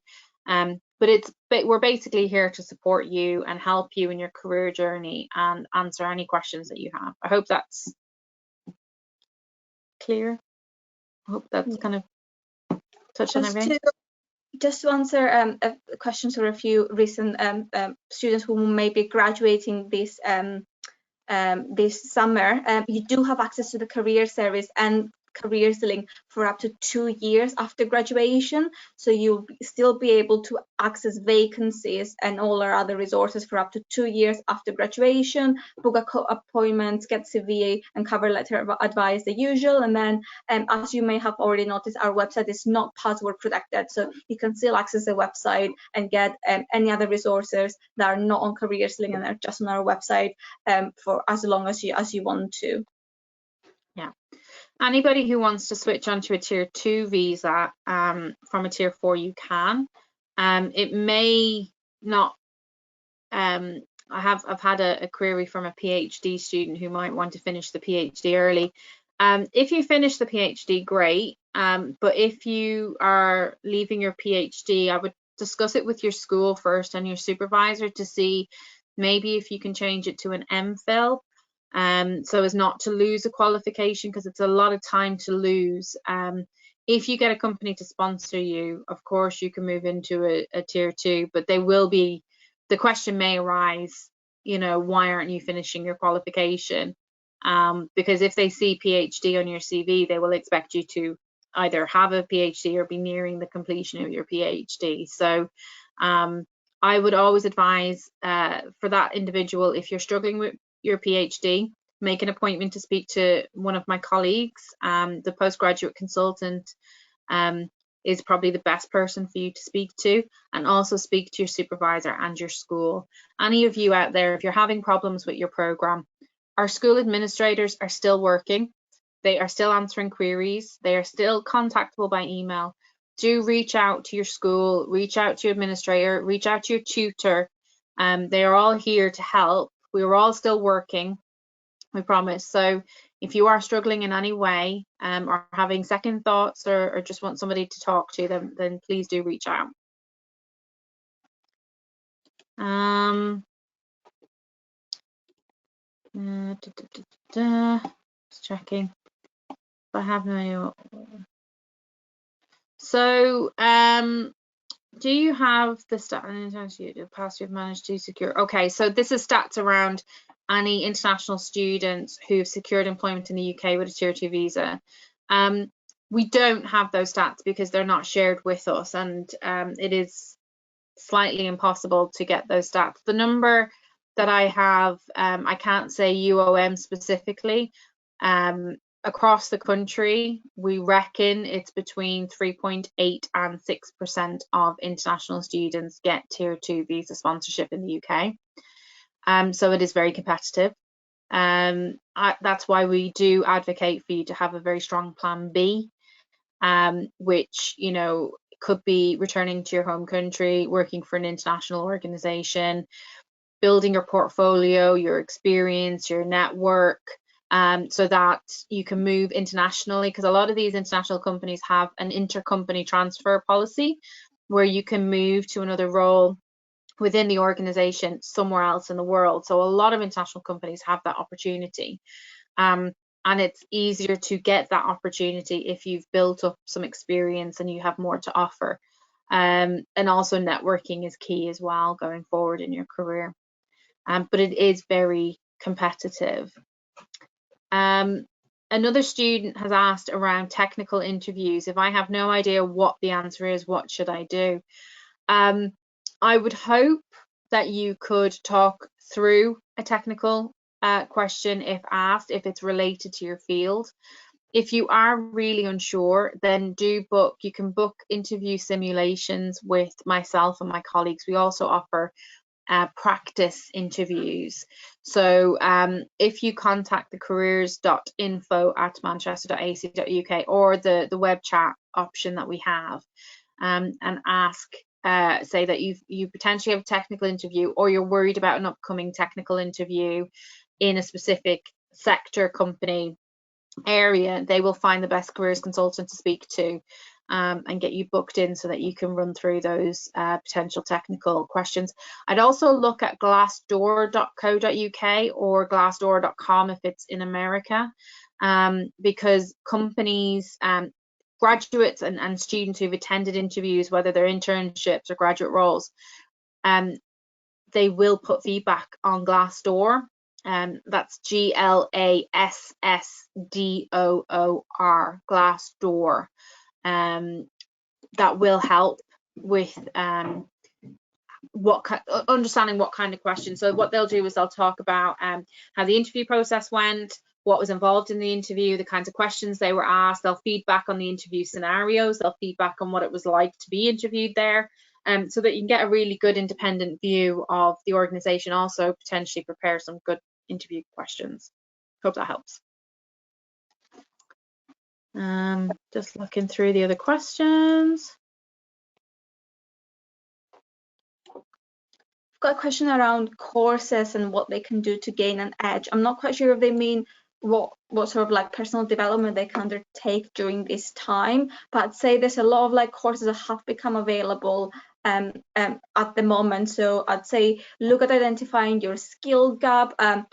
But we're basically here to support you and help you in your career journey and answer any questions that you have. I hope that's clear. I hope that's kind of touched on everything. Just to answer questions for a few recent students who may be graduating this summer, you do have access to the career service and careers link for up to 2 years after graduation, so you'll still be able to access vacancies and all our other resources for up to 2 years after graduation, book appointments, get CV and cover letter advice, the usual. And then as you may have already noticed, our website is not password protected, so you can still access the website and get any other resources that are not on careers link and are just on our website for as long as you want to. Yeah. Anybody who wants to switch onto a tier 2 visa from a tier 4, you can. It may not. I've had a query from a PhD student who might want to finish the PhD early. If you finish the PhD, great. But if you are leaving your PhD, I would discuss it with your school first and your supervisor to see maybe if you can change it to an MPhil. So as not to lose a qualification, because it's a lot of time to lose. If you get a company to sponsor you, of course you can move into a tier 2, but the question may arise, you know, why aren't you finishing your qualification? Because if they see PhD on your CV, they will expect you to either have a PhD or be nearing the completion of your PhD. So I would always advise for that individual, if you're struggling with your PhD, make an appointment to speak to one of my colleagues. The postgraduate consultant is probably the best person for you to speak to, and also speak to your supervisor and your school. Any of you out there, if you're having problems with your program, our school administrators are still working. They are still answering queries. They are still contactable by email. Do reach out to your school, reach out to your administrator, reach out to your tutor. They are all here to help. We are all still working, we promise. So if you are struggling in any way, or having second thoughts, or just want somebody to talk to, then please do reach out. Just checking if I have no idea. So do you have the stats you've managed to secure? Okay, so this is stats around any international students who've secured employment in the UK with a tier 2 visa. We don't have those stats because they're not shared with us, and it is slightly impossible to get those stats. The number that I have, I can't say UOM specifically. Across the country, we reckon it's between 3.8 and 6% of international students get tier 2 visa sponsorship in the UK. So it is very competitive. That's why we do advocate for you to have a very strong plan B, which, you know, could be returning to your home country, working for an international organization, building your portfolio, your experience, your network, so that you can move internationally, because a lot of these international companies have an intercompany transfer policy where you can move to another role within the organization somewhere else in the world. So a lot of international companies have that opportunity. And it's easier to get that opportunity if you've built up some experience and you have more to offer. And also networking is key as well going forward in your career. But it is very competitive. Another student has asked around technical interviews. If I have no idea what the answer is, what should I do? I would hope that you could talk through a technical question if asked, if it's related to your field. If you are really unsure, then you can book interview simulations with myself and my colleagues. We also offer practice interviews. So if you contact the careers.info@manchester.ac.uk or the web chat option that we have, and ask, say that you potentially have a technical interview, or you're worried about an upcoming technical interview in a specific sector, company, area, they will find the best careers consultant to speak to and get you booked in so that you can run through those potential technical questions. I'd also look at glassdoor.co.uk or glassdoor.com if it's in America, because companies, graduates and students who've attended interviews, whether they're internships or graduate roles, they will put feedback on Glassdoor. That's GLASSDOOR, Glassdoor. That will help with understanding what kind of questions. So what they'll do is they'll talk about how the interview process went, what was involved in the interview, the kinds of questions they were asked. They'll feedback on the interview scenarios. They'll feedback on what it was like to be interviewed there, so that you can get a really good independent view of the organisation. Also potentially prepare some good interview questions. Hope that helps. Just looking through the other questions. I've got a question around courses and what they can do to gain an edge. I'm not quite sure if they mean what sort of like personal development they can undertake during this time, but I'd say there's a lot of like courses that have become available at the moment. So I'd say look at identifying your skill gap and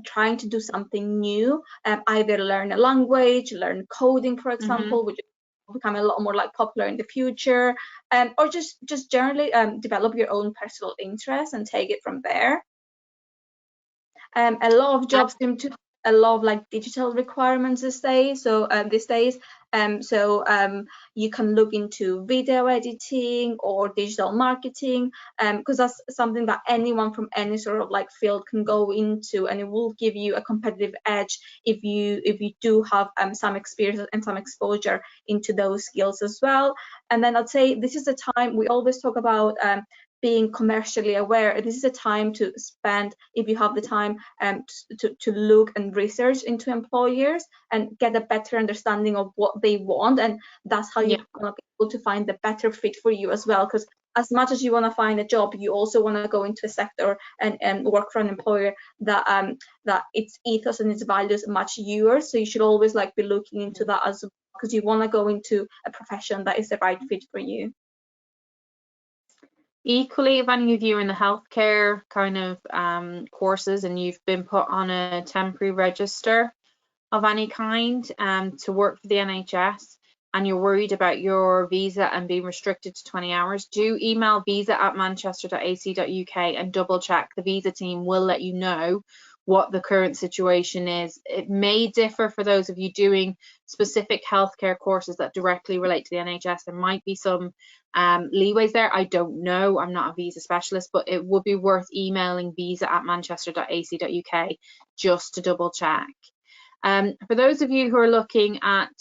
trying to do something new. Either learn a language, learn coding, for example, which will become a lot more like popular in the future, or just generally develop your own personal interest and take it from there. A lot of jobs seem to a lot of like digital requirements these days. So you can look into video editing or digital marketing, because that's something that anyone from any sort of like field can go into, and it will give you a competitive edge if you do have some experience and some exposure into those skills as well. And then I'd say this is the time we always talk about being commercially aware. This is a time to spend, if you have the time, to look and research into employers and get a better understanding of what they want, and that's how you're going to be able to find the better fit for you as well. Because as much as you want to find a job, you also want to go into a sector and work for an employer that its ethos and its values match yours. So you should always like be looking into that as well, because you want to go into a profession that is the right fit for you. Equally, if any of you are in the healthcare kind of courses and you've been put on a temporary register of any kind to work for the NHS, and you're worried about your visa and being restricted to 20 hours, do email visa@manchester.ac.uk and double check. The visa team will let you know what the current situation is. It may differ for those of you doing specific healthcare courses that directly relate to the NHS. There might be some leeways there. I don't know. I'm not a visa specialist, but it would be worth emailing visa@manchester.ac.uk just to double check. For those of you who are looking at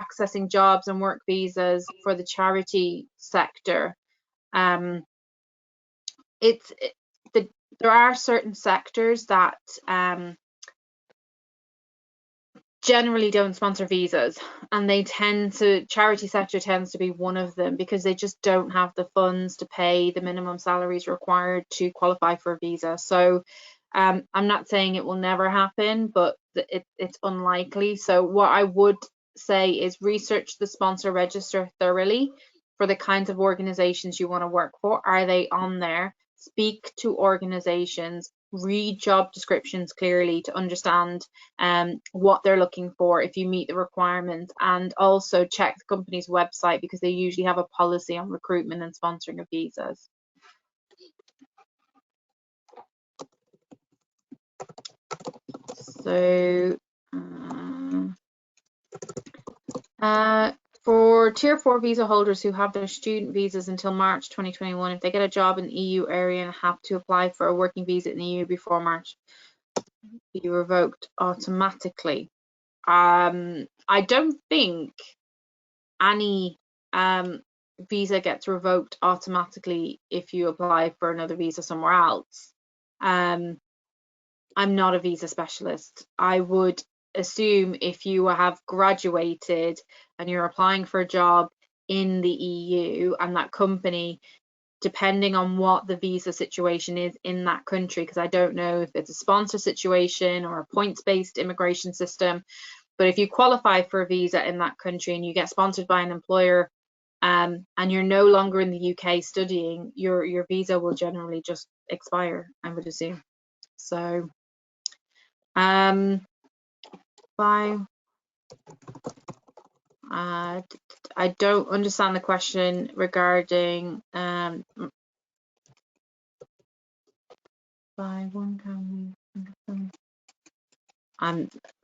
accessing jobs and work visas for the charity sector, there are certain sectors that generally don't sponsor visas, and charity sector tends to be one of them, because they just don't have the funds to pay the minimum salaries required to qualify for a visa. So I'm not saying it will never happen, but it's unlikely. So what I would say is research the sponsor register thoroughly for the kinds of organizations you want to work for. Are they on there? Speak to organizations, read job descriptions clearly to understand what they're looking for if you meet the requirements, and also check the company's website because they usually have a policy on recruitment and sponsoring of visas. So for Tier 4 visa holders who have their student visas until March 2021, if they get a job in the EU area and have to apply for a working visa in the EU before March, be revoked automatically. I don't think any visa gets revoked automatically if you apply for another visa somewhere else. I'm not a visa specialist. I would assume if you have graduated and you're applying for a job in the EU and that company, depending on what the visa situation is in that country, because I don't know if it's a sponsor situation or a points-based immigration system, but if you qualify for a visa in that country and you get sponsored by an employer and you're no longer in the UK studying, your visa will generally just expire, I would assume. So I don't understand the question regarding by one can we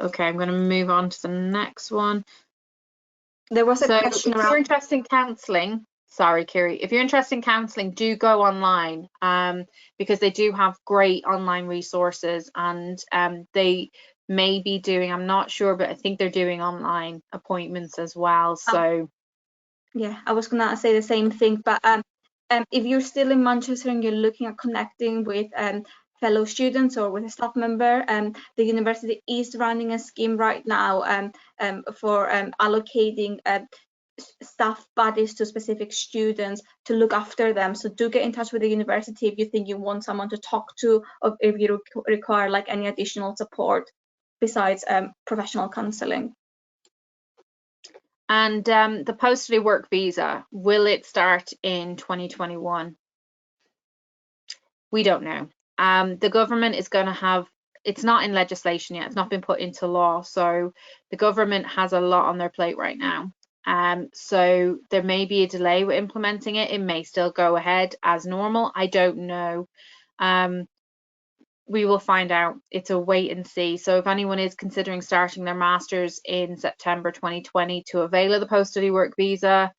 okay, I'm going to move on to the next one. There was a question if you're interested in counselling, sorry Kiri, if you're interested in counselling, do go online because they do have great online resources, and they may be doing, I'm not sure, but I think they're doing online appointments as well. So yeah, I was gonna say the same thing, but if you're still in Manchester and you're looking at connecting with fellow students or with a staff member, the university is running a scheme right now for allocating staff buddies to specific students to look after them. So do get in touch with the university if you think you want someone to talk to, or if you require like any additional support besides professional counselling. And the post-study work visa, will it start in 2021? We don't know. The government is going to have, it's not in legislation yet, it's not been put into law, so the government has a lot on their plate right now. So there may be a delay with implementing it. It may still go ahead as normal. I don't know. We will find out. It's a wait and see. So if anyone is considering starting their masters in September 2020 to avail of the post-study work visa,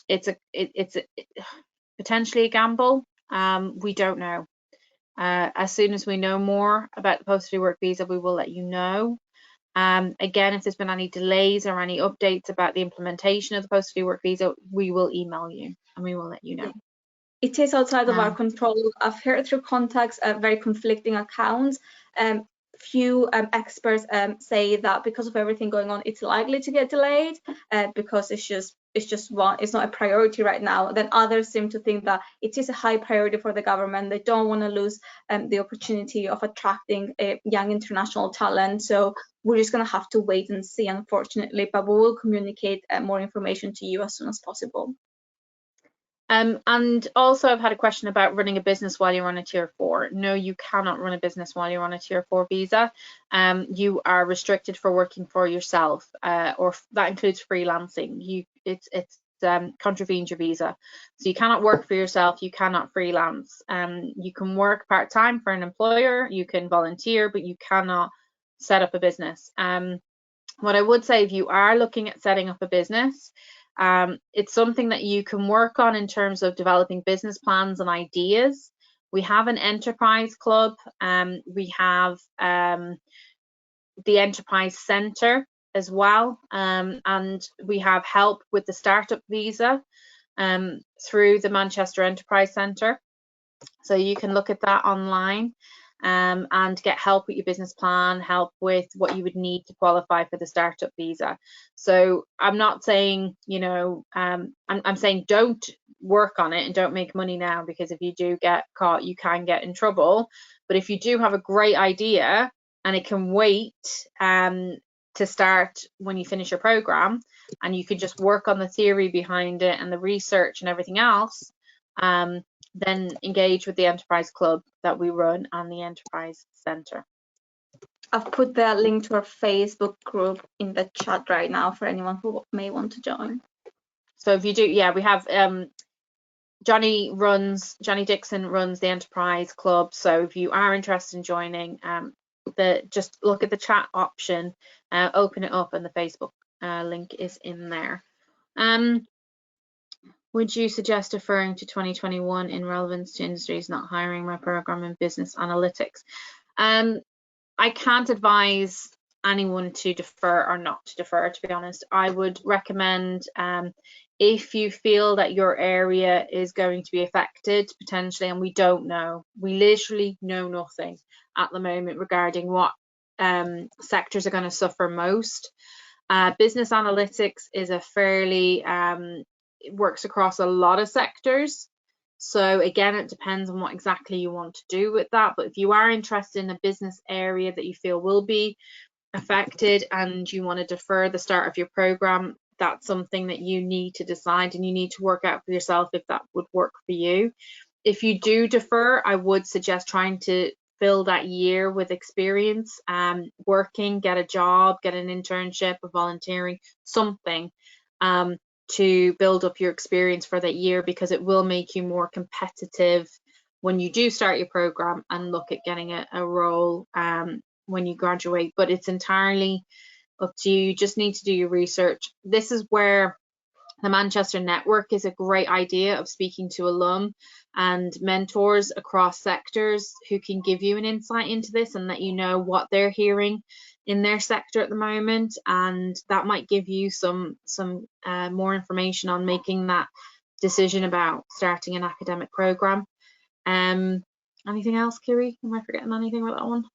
it's potentially a gamble. We don't know. As soon as we know more about the post-study work visa, we will let you know. Again, if there's been any delays or any updates about the implementation of the post-study work visa, we will email you and we will let you know. It is outside of our control. I've heard through contacts very conflicting accounts. Few experts say that because of everything going on, it's likely to get delayed because it's not a priority right now. Then others seem to think that it is a high priority for the government. They don't want to lose the opportunity of attracting a young international talent. So we're just going to have to wait and see, unfortunately, but we will communicate more information to you as soon as possible. And also I've had a question about running a business while you're on a Tier 4. No, you cannot run a business while you're on a Tier 4 visa. You are restricted for working for yourself, or that includes freelancing. It's contravenes your visa. So you cannot work for yourself, you cannot freelance. You can work part-time for an employer, you can volunteer, but you cannot set up a business. What I would say, if you are looking at setting up a business, it's something that you can work on in terms of developing business plans and ideas. We have an enterprise club, we have the enterprise center as well, and we have help with the startup visa through the Manchester Enterprise Centre. So you can look at that online and get help with your business plan, help with what you would need to qualify for the startup visa. So I'm not saying, you know, I'm saying don't work on it and don't make money now, because if you do get caught, you can get in trouble. But if you do have a great idea and it can wait to start when you finish your program, and you can just work on the theory behind it and the research and everything else, then engage with the Enterprise Club that we run and the Enterprise Centre. I've put the link to our Facebook group in the chat right now for anyone who may want to join. So if you do, yeah, we have Johnny Dixon runs the Enterprise Club. So if you are interested in joining, just look at the chat option, open it up, and the Facebook link is in there. Would you suggest deferring to 2021 in relevance to industries not hiring my program in business analytics? I can't advise anyone to defer or not to defer, to be honest. I would recommend, if you feel that your area is going to be affected potentially, and we don't know, we literally know nothing at the moment regarding what sectors are going to suffer most. Business analytics is a fairly, it works across a lot of sectors. So again, it depends on what exactly you want to do with that. But if you are interested in a business area that you feel will be affected and you want to defer the start of your program, that's something that you need to decide, and you need to work out for yourself if that would work for you. If you do defer, I would suggest trying to fill that year with experience, working, get a job, get an internship, a volunteering, something, to build up your experience for that year, because it will make you more competitive when you do start your program and look at getting a role when you graduate. But it's entirely up to you. You just need to do your research. This is where the Manchester Network is a great idea of speaking to alum and mentors across sectors who can give you an insight into this and let you know what they're hearing in their sector at the moment, and that might give you some more information on making that decision about starting an academic program. Anything else, Kiri? Am I forgetting anything with that one?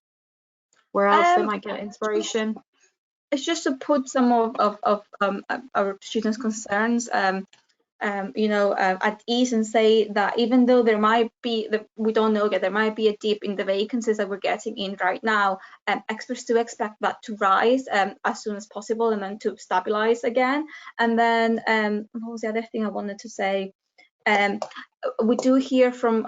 Where else they might get inspiration? It's just to put some of our students' concerns at ease, and say that even though there might be, we don't know yet, there might be a dip in the vacancies that we're getting in right now, experts do expect that to rise as soon as possible and then to stabilize again. And then what was the other thing I wanted to say? We do hear from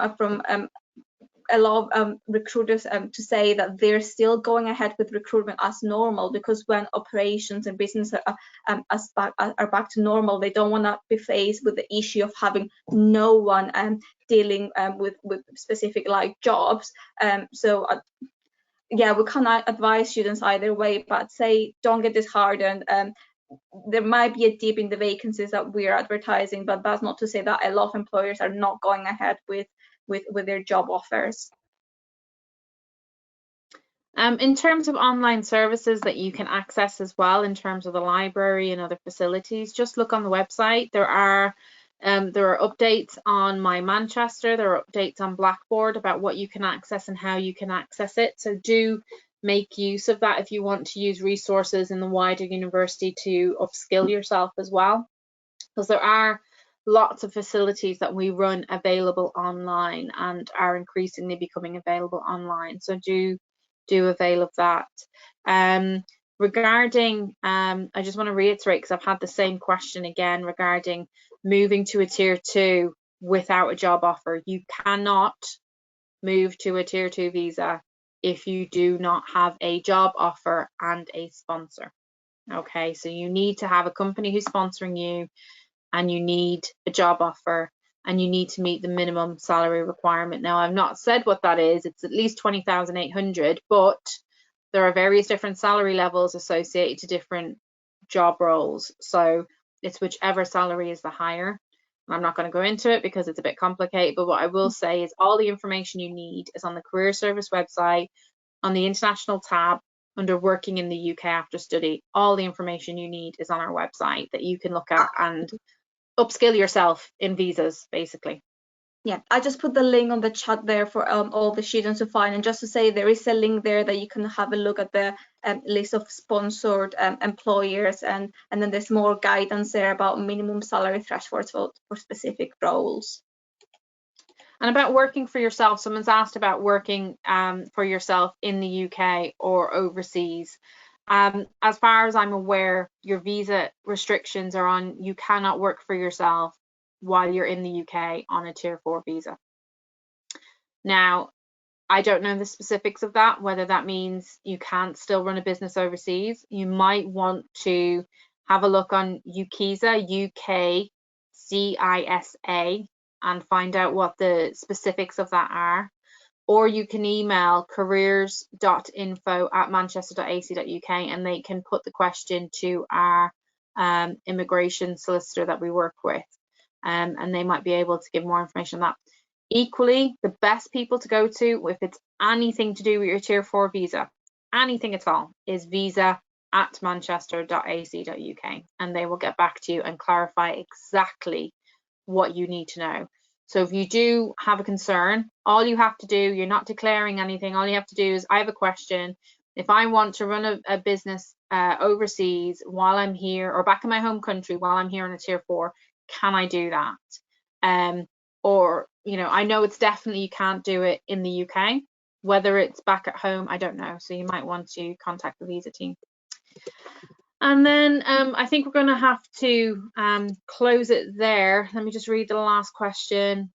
a lot of recruiters to say that they're still going ahead with recruitment as normal, because when operations and business are back to normal, they don't want to be faced with the issue of having no one dealing with specific like jobs. Yeah, we cannot advise students either way, but say don't get disheartened. There might be a dip in the vacancies that we're advertising, but that's not to say that a lot of employers are not going ahead with their job offers. In terms of online services that you can access as well, in terms of the library and other facilities, just look on the website. There are updates on My Manchester, there are updates on Blackboard about what you can access and how you can access it. So do make use of that if you want to use resources in the wider university to upskill yourself as well, because there are lots of facilities that we run available online and are increasingly becoming available online. So do avail of that. Regarding, I just want to reiterate, because I've had the same question again regarding moving to a tier 2 without a job offer. You cannot move to a tier 2 visa if you do not have a job offer and a sponsor. Okay, so you need to have a company who's sponsoring you, and you need a job offer, and you need to meet the minimum salary requirement. Now, I've not said what that is. It's at least 20,800, but there are various different salary levels associated to different job roles. So it's whichever salary is the higher. I'm not going to go into it because it's a bit complicated, but what I will say is all the information you need is on the Career Service website, on the International tab, under Working in the UK After Study. All the information you need is on our website that you can look at and upskill yourself in visas, basically. Yeah, I just put the link on the chat there for all the students to find, and just to say there is a link there that you can have a look at the list of sponsored employers, and then there's more guidance there about minimum salary thresholds for specific roles. And about working for yourself, someone's asked about working for yourself in the UK or overseas. As far as I'm aware, your visa restrictions are on, you cannot work for yourself while you're in the UK on a Tier 4 visa. Now, I don't know the specifics of that, whether that means you can't still run a business overseas. You might want to have a look on UKISA, UKCISA, and find out what the specifics of that are. Or you can email careers.info@manchester.ac.uk and they can put the question to our immigration solicitor that we work with, and they might be able to give more information on that. Equally, the best people to go to, if it's anything to do with your Tier 4 visa, anything at all, is visa@manchester.ac.uk, and they will get back to you and clarify exactly what you need to know. So if you do have a concern, all you have to do, you're not declaring anything, all you have to do is, I have a question. If I want to run a business overseas while I'm here, or back in my home country while I'm here on a Tier 4, can I do that? Or, you know, I know it's definitely you can't do it in the UK. Whether it's back at home, I don't know. So you might want to contact the visa team. And then I think we're going to have to close it there. Let me just read the last question.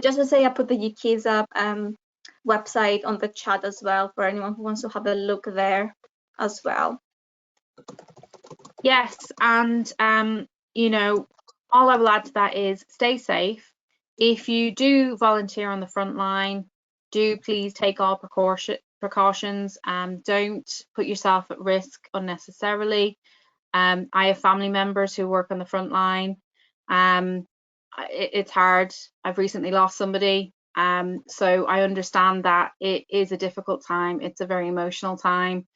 Just to say, I put the UKISA website on the chat as well for anyone who wants to have a look there as well. Yes, and you know, all I will add to that is stay safe. If you do volunteer on the front line, do please take all precautions. Don't put yourself at risk unnecessarily. I have family members who work on the front line. It's hard. I've recently lost somebody. So I understand that it is a difficult time. It's a very emotional time.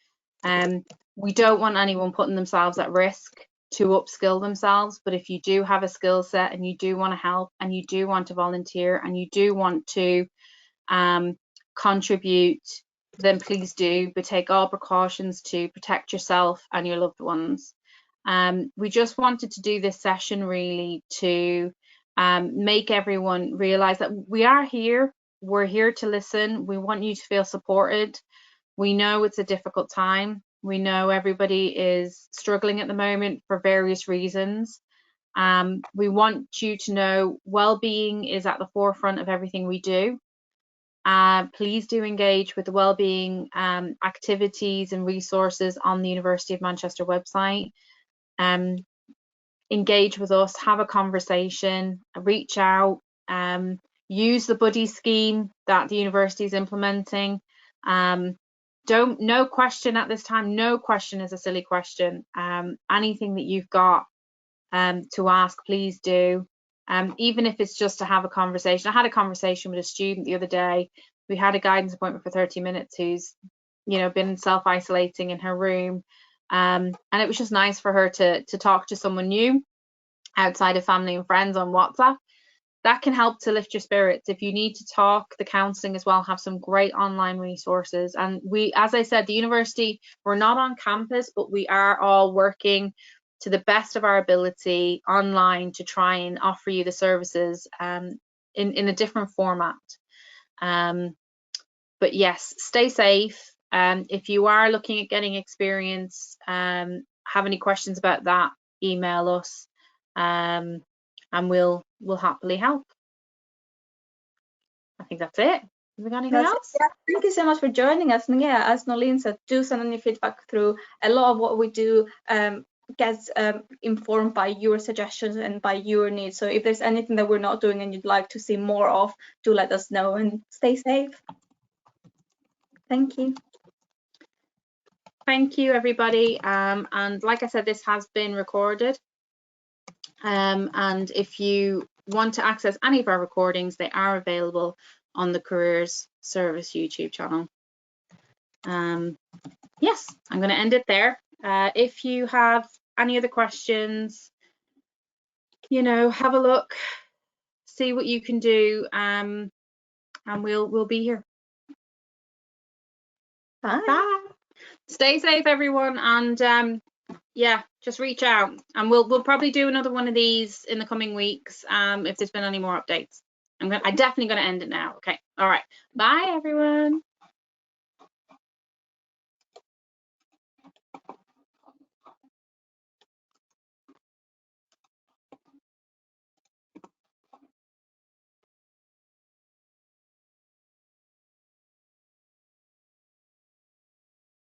We don't want anyone putting themselves at risk to upskill themselves, but if you do have a skill set and you do want to help and you do want to volunteer and you do want to contribute, then please do, but take all precautions to protect yourself and your loved ones. We just wanted to do this session really to make everyone realize that we are here. We're here to listen. We want you to feel supported. We know it's a difficult time. We know everybody is struggling at the moment for various reasons. We want you to know well-being is at the forefront of everything we do. Please do engage with the wellbeing activities and resources on the University of Manchester website. Engage with us, have a conversation, reach out, use the buddy scheme that the university is implementing. No question at this time, no question is a silly question. Anything that you've got to ask, please do. Even if it's just to have a conversation. I had a conversation with a student the other day. We had a guidance appointment for 30 minutes who's, you know, been self-isolating in her room. And it was just nice for her to talk to someone new outside of family and friends on WhatsApp. That can help to lift your spirits. If you need to talk, the counselling as well have some great online resources. And we, as I said, the university, we're not on campus, but we are all working to the best of our ability online to try and offer you the services in a different format. But yes, stay safe. If you are looking at getting experience, have any questions about that, email us, and we'll happily help. I think that's it. Have we got anything else? Yeah, thank you so much for joining us. And yeah, as Nolene said, do send any feedback through. A lot of what we do gets informed by your suggestions and by your needs. So if there's anything that we're not doing and you'd like to see more of, do let us know, and stay safe. Thank you. Thank you, everybody. And like I said, this has been recorded. And if you want to access any of our recordings, they are available on the Careers Service YouTube channel. Yes, I'm going to end it there. If you have any other questions, you know, have a look, see what you can do, and we'll be here. Bye. Bye. Stay safe, everyone, and yeah, just reach out, and we'll probably do another one of these in the coming weeks if there's been any more updates. I'm definitely going to end it now. Okay. All right. Bye, everyone.